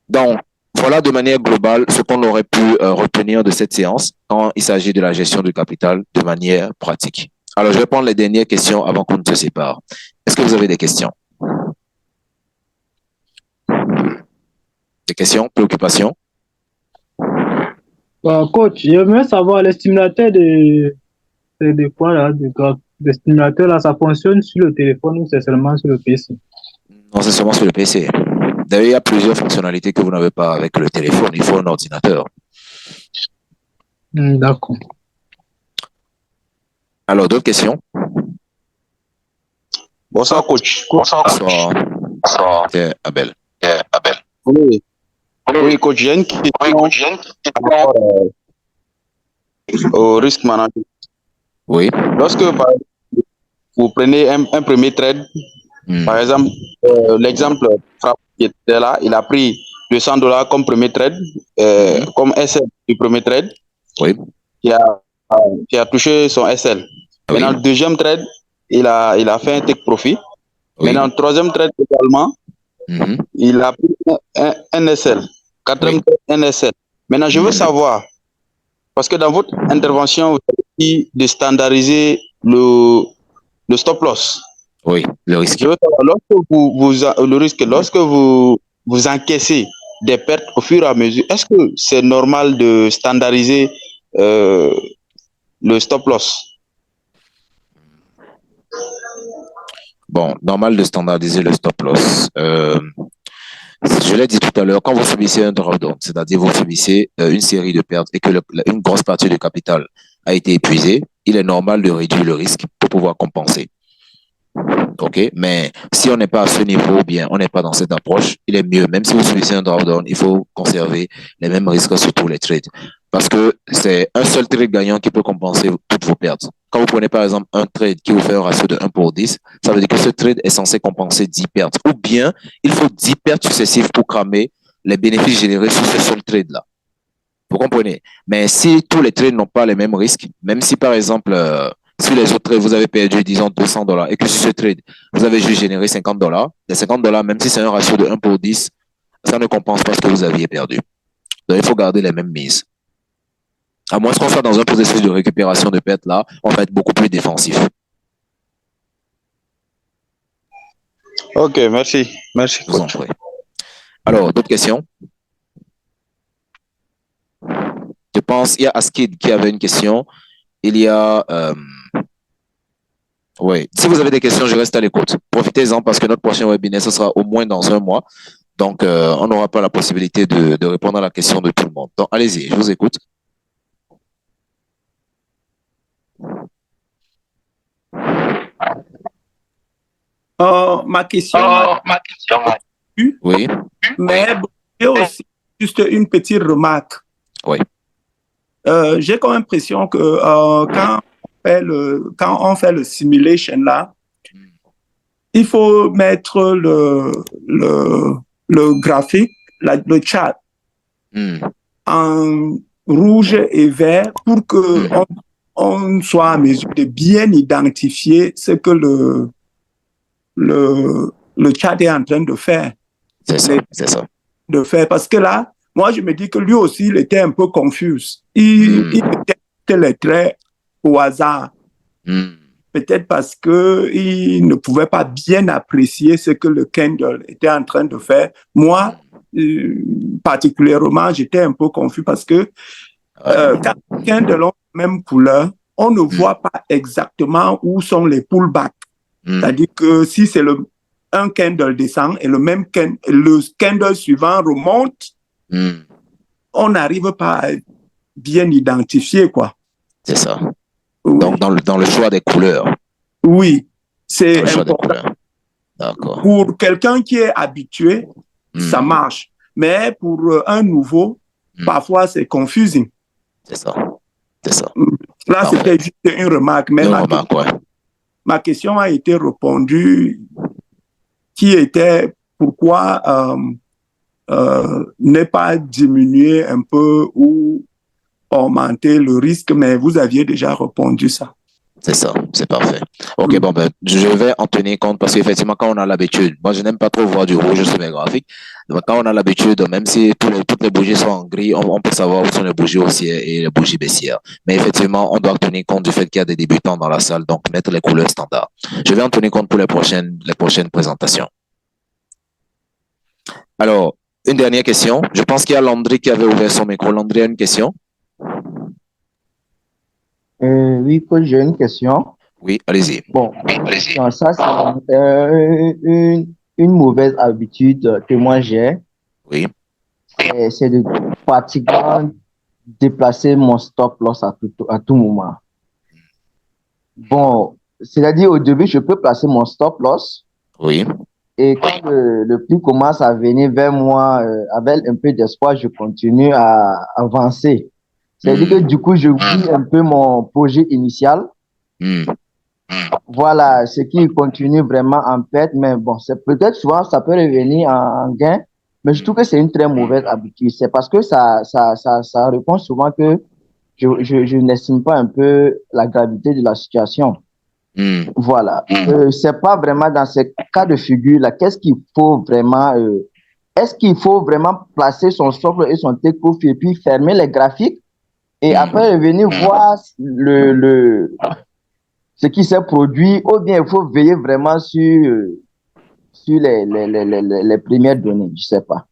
Donc, voilà de manière globale ce qu'on aurait pu retenir de cette séance quand il s'agit de la gestion du capital de manière pratique. Alors, je vais prendre les dernières questions avant qu'on ne se sépare. Est-ce que vous avez des questions? Des questions? Préoccupations? Coach, j'aimerais savoir les stimulateurs de quoi là, des stimulateurs là, ça fonctionne sur le téléphone ou c'est seulement sur le PC? Non, c'est seulement sur le PC. D'ailleurs, il y a plusieurs fonctionnalités que vous n'avez pas avec le téléphone. Il faut un ordinateur. D'accord. Alors, d'autres questions? Bonsoir, coach. Bonsoir. C'est Abel. Oui. Oui, coach, j'ai une question par rapport au risque management. Oui. Lorsque vous prenez un premier trade, par exemple, l'exemple qui était là, il a pris $200 comme premier trade, comme SL du premier trade, oui. qui a touché son SL. Oui. Maintenant, le deuxième trade, il a fait un take profit. Oui. Maintenant, le troisième trade également, il a pris un SL. Quatrième trade, un SL. Maintenant, je veux savoir, parce que dans votre intervention, vous avez dit de standardiser le stop loss. Oui, le risque. Je veux savoir, lorsque vous encaissez des pertes au fur et à mesure, est-ce que c'est normal de standardiser le stop loss? Bon, normal de standardiser le stop loss. Je l'ai dit tout à l'heure, quand vous subissez un drawdown, c'est-à-dire vous subissez une série de pertes et que une grosse partie du capital a été épuisée, il est normal de réduire le risque pour pouvoir compenser. OK? Mais si on n'est pas à ce niveau, bien, on n'est pas dans cette approche, il est mieux, même si vous subissez un drawdown, il faut conserver les mêmes risques sur tous les trades. Parce que c'est un seul trade gagnant qui peut compenser toutes vos pertes. Quand vous prenez par exemple un trade qui vous fait un ratio de 1 pour 10, ça veut dire que ce trade est censé compenser 10 pertes. Ou bien, il faut 10 pertes successives pour cramer les bénéfices générés sur ce seul trade-là. Vous comprenez? Mais si tous les trades n'ont pas les mêmes risques, même si par exemple, si les autres trades, vous avez perdu, disons, $200 et que sur ce trade, vous avez juste généré $50, les $50, même si c'est un ratio de 1 pour 10, ça ne compense pas ce que vous aviez perdu. Donc, il faut garder les mêmes mises. À moins qu'on soit dans un processus de récupération de pertes là, on va être beaucoup plus défensif. Ok, merci. Merci. Je vous en prie. Alors, d'autres questions? Je pense, il y a Askid qui avait une question. Il y a... oui, si vous avez des questions, je reste à l'écoute. Profitez-en parce que notre prochain webinaire, ce sera au moins dans un mois. Donc, on n'aura pas la possibilité de répondre à la question de tout le monde. Donc, allez-y, je vous écoute. Ma question, oui. Mais j'ai aussi juste une petite remarque. Oui. J'ai comme impression que quand quand on fait le simulation là, il faut mettre le graphique, le chart en rouge et vert pour que on soit en mesure de bien identifier ce que le chat est en train de faire. C'est ça. De faire. Parce que là, moi, je me dis que lui aussi, il était un peu confus. Il mettait les traits au hasard. Peut-être parce qu'il ne pouvait pas bien apprécier ce que le Kendall était en train de faire. Moi, particulièrement, j'étais un peu confus parce que quand les Kendall ont la même couleur, on ne voit pas exactement où sont les pullbacks. C'est-à-dire que si c'est un candle descend et le candle suivant remonte, on n'arrive pas à bien identifier, quoi. C'est ça. Oui. Donc, dans le choix des couleurs. Oui, c'est important. D'accord. Pour quelqu'un qui est habitué, ça marche. Mais pour un nouveau, parfois, c'est confusing. C'est ça. Là, parfait. C'était juste une remarque. Mais ma question a été répondue, qui était pourquoi ne pas diminuer un peu ou augmenter le risque, mais vous aviez déjà répondu ça. C'est ça, c'est parfait. Ok, bon, je vais en tenir compte parce qu'effectivement, quand on a l'habitude, moi je n'aime pas trop voir du rouge sur mes graphiques, donc quand on a l'habitude, même si toutes les bougies sont en gris, on peut savoir où sont les bougies haussières et les bougies baissières. Mais effectivement, on doit tenir compte du fait qu'il y a des débutants dans la salle, donc mettre les couleurs standards. Je vais en tenir compte pour les prochaines présentations. Alors, une dernière question. Je pense qu'il y a Landry qui avait ouvert son micro. Landry a une question. Oui, coach, j'ai une question. Oui, allez-y. Bon, ça, c'est une mauvaise habitude que moi j'ai. Oui. C'est de pratiquement déplacer mon stop loss à tout moment. Bon, c'est-à-dire au début, je peux placer mon stop loss. Oui. Et quand le prix commence à venir vers moi avec un peu d'espoir, je continue à avancer. C'est-à-dire que du coup, je oublie un peu mon projet initial. Voilà, ce qui continue vraiment en perte, mais bon, c'est peut-être souvent, ça peut revenir en gain, mais je trouve que c'est une très mauvaise habitude. C'est parce que ça répond souvent que je n'estime pas un peu la gravité de la situation. Voilà. C'est pas vraiment dans ces cas de figure-là. Qu'est-ce qu'il faut vraiment, est-ce qu'il faut vraiment placer son stop et son take profit et puis fermer les graphiques et après revenir voir ce qui s'est produit, ou bien il faut veiller vraiment sur les premières données, je sais pas.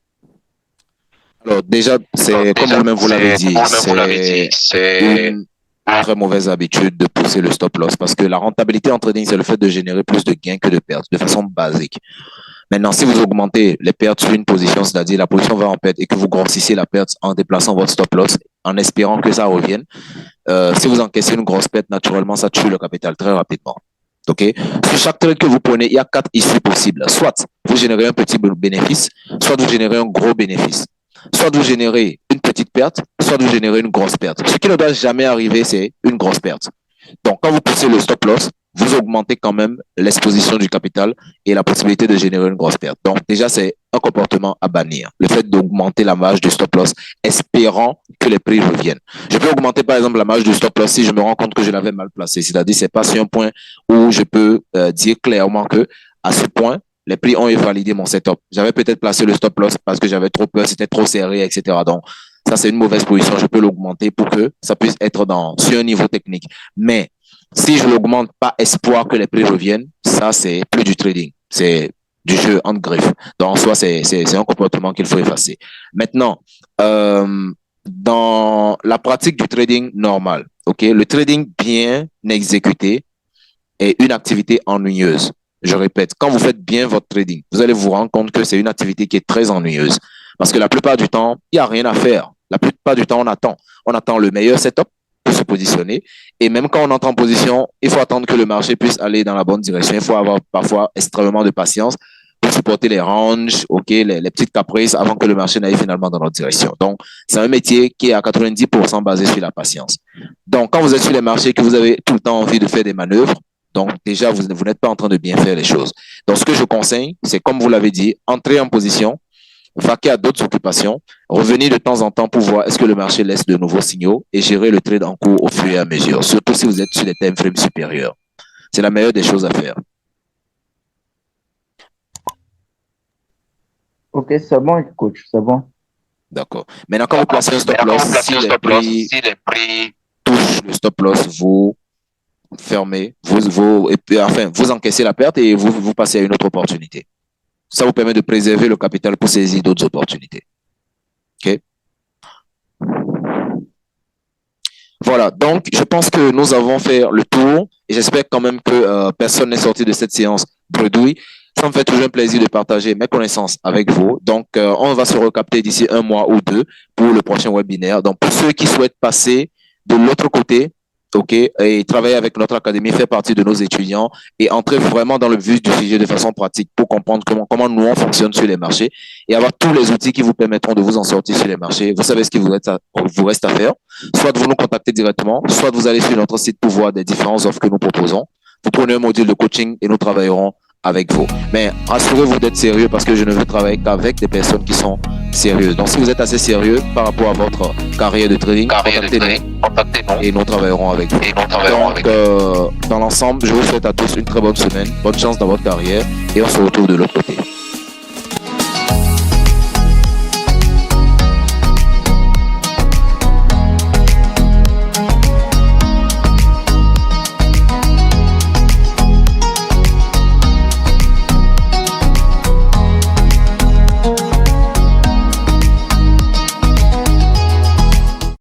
Alors déjà, c'est comme vous-même vous l'avez dit, c'est une très mauvaise habitude de pousser le stop loss parce que la rentabilité en trading, c'est le fait de générer plus de gains que de pertes, de façon basique. Maintenant, si vous augmentez les pertes sur une position, c'est-à-dire la position va en perte et que vous grossissez la perte en déplaçant votre stop loss, en espérant que ça revienne, si vous encaissez une grosse perte, naturellement, ça tue le capital très rapidement. OK? Sur chaque trade que vous prenez, il y a 4 issues possibles. Soit vous générez un petit bénéfice, soit vous générez un gros bénéfice. Soit vous générez une petite perte, soit vous générez une grosse perte. Ce qui ne doit jamais arriver, c'est une grosse perte. Donc, quand vous poussez le stop loss, vous augmentez quand même l'exposition du capital et la possibilité de générer une grosse perte. Donc, déjà, c'est un comportement à bannir. Le fait d'augmenter la marge du stop loss, espérant que les prix reviennent. Je peux augmenter, par exemple, la marge du stop loss si je me rends compte que je l'avais mal placé. C'est-à-dire, c'est pas sur un point où je peux dire clairement que, à ce point, les prix ont validé mon setup. J'avais peut-être placé le stop loss parce que j'avais trop peur, c'était trop serré, etc. Donc, ça, c'est une mauvaise position. Je peux l'augmenter pour que ça puisse être sur un niveau technique. Mais, si je l'augmente pas espoir que les prix reviennent, ça, c'est plus du trading. C'est du jeu entre griffes. Donc, en soi, c'est un comportement qu'il faut effacer. Maintenant, dans la pratique du trading normal, OK, le trading bien exécuté est une activité ennuyeuse. Je répète, quand vous faites bien votre trading, vous allez vous rendre compte que c'est une activité qui est très ennuyeuse. Parce que la plupart du temps, il n'y a rien à faire. La plupart du temps, on attend. On attend le meilleur setup pour se positionner. Et même quand on entre en position, il faut attendre que le marché puisse aller dans la bonne direction. Il faut avoir parfois extrêmement de patience pour supporter les ranges, ok, les petites caprices avant que le marché n'aille finalement dans notre direction. Donc, c'est un métier qui est à 90% basé sur la patience. Donc, quand vous êtes sur les marchés, que vous avez tout le temps envie de faire des manœuvres, donc déjà, vous n'êtes pas en train de bien faire les choses. Donc, ce que je conseille, c'est comme vous l'avez dit, entrer en position, vaquer à d'autres occupations, revenir de temps en temps pour voir est-ce que le marché laisse de nouveaux signaux et gérer le trade en cours au fur et à mesure, surtout si vous êtes sur les time frames supérieurs. C'est la meilleure des choses à faire. Ok, c'est bon, coach, c'est bon. D'accord. Maintenant, quand vous placez un stop loss, si les prix touchent le stop loss, vous fermez, vous encaissez la perte et vous passez à une autre opportunité. Ça vous permet de préserver le capital pour saisir d'autres opportunités. OK? Voilà, donc je pense que nous avons fait le tour et j'espère quand même que personne n'est sorti de cette séance bredouille. Ça me fait toujours un plaisir de partager mes connaissances avec vous. Donc, on va se recapter d'ici 1 mois ou 2 pour le prochain webinaire. Donc, pour ceux qui souhaitent passer de l'autre côté, OK, et travailler avec notre académie, faire partie de nos étudiants et entrer vraiment dans le vif du sujet de façon pratique pour comprendre comment nous on fonctionne sur les marchés et avoir tous les outils qui vous permettront de vous en sortir sur les marchés. Vous savez ce qu'il vous reste à faire. Soit vous nous contactez directement, soit vous allez sur notre site pour voir des différentes offres que nous proposons. Vous prenez un module de coaching et nous travaillerons avec vous. Mais rassurez-vous d'être sérieux parce que je ne veux travailler qu'avec des personnes qui sont sérieuses. Donc, si vous êtes assez sérieux par rapport à votre carrière de trading, contactez-nous et nous travaillerons avec vous. Donc, dans l'ensemble, je vous souhaite à tous une très bonne semaine, bonne chance dans votre carrière et on se retrouve de l'autre côté.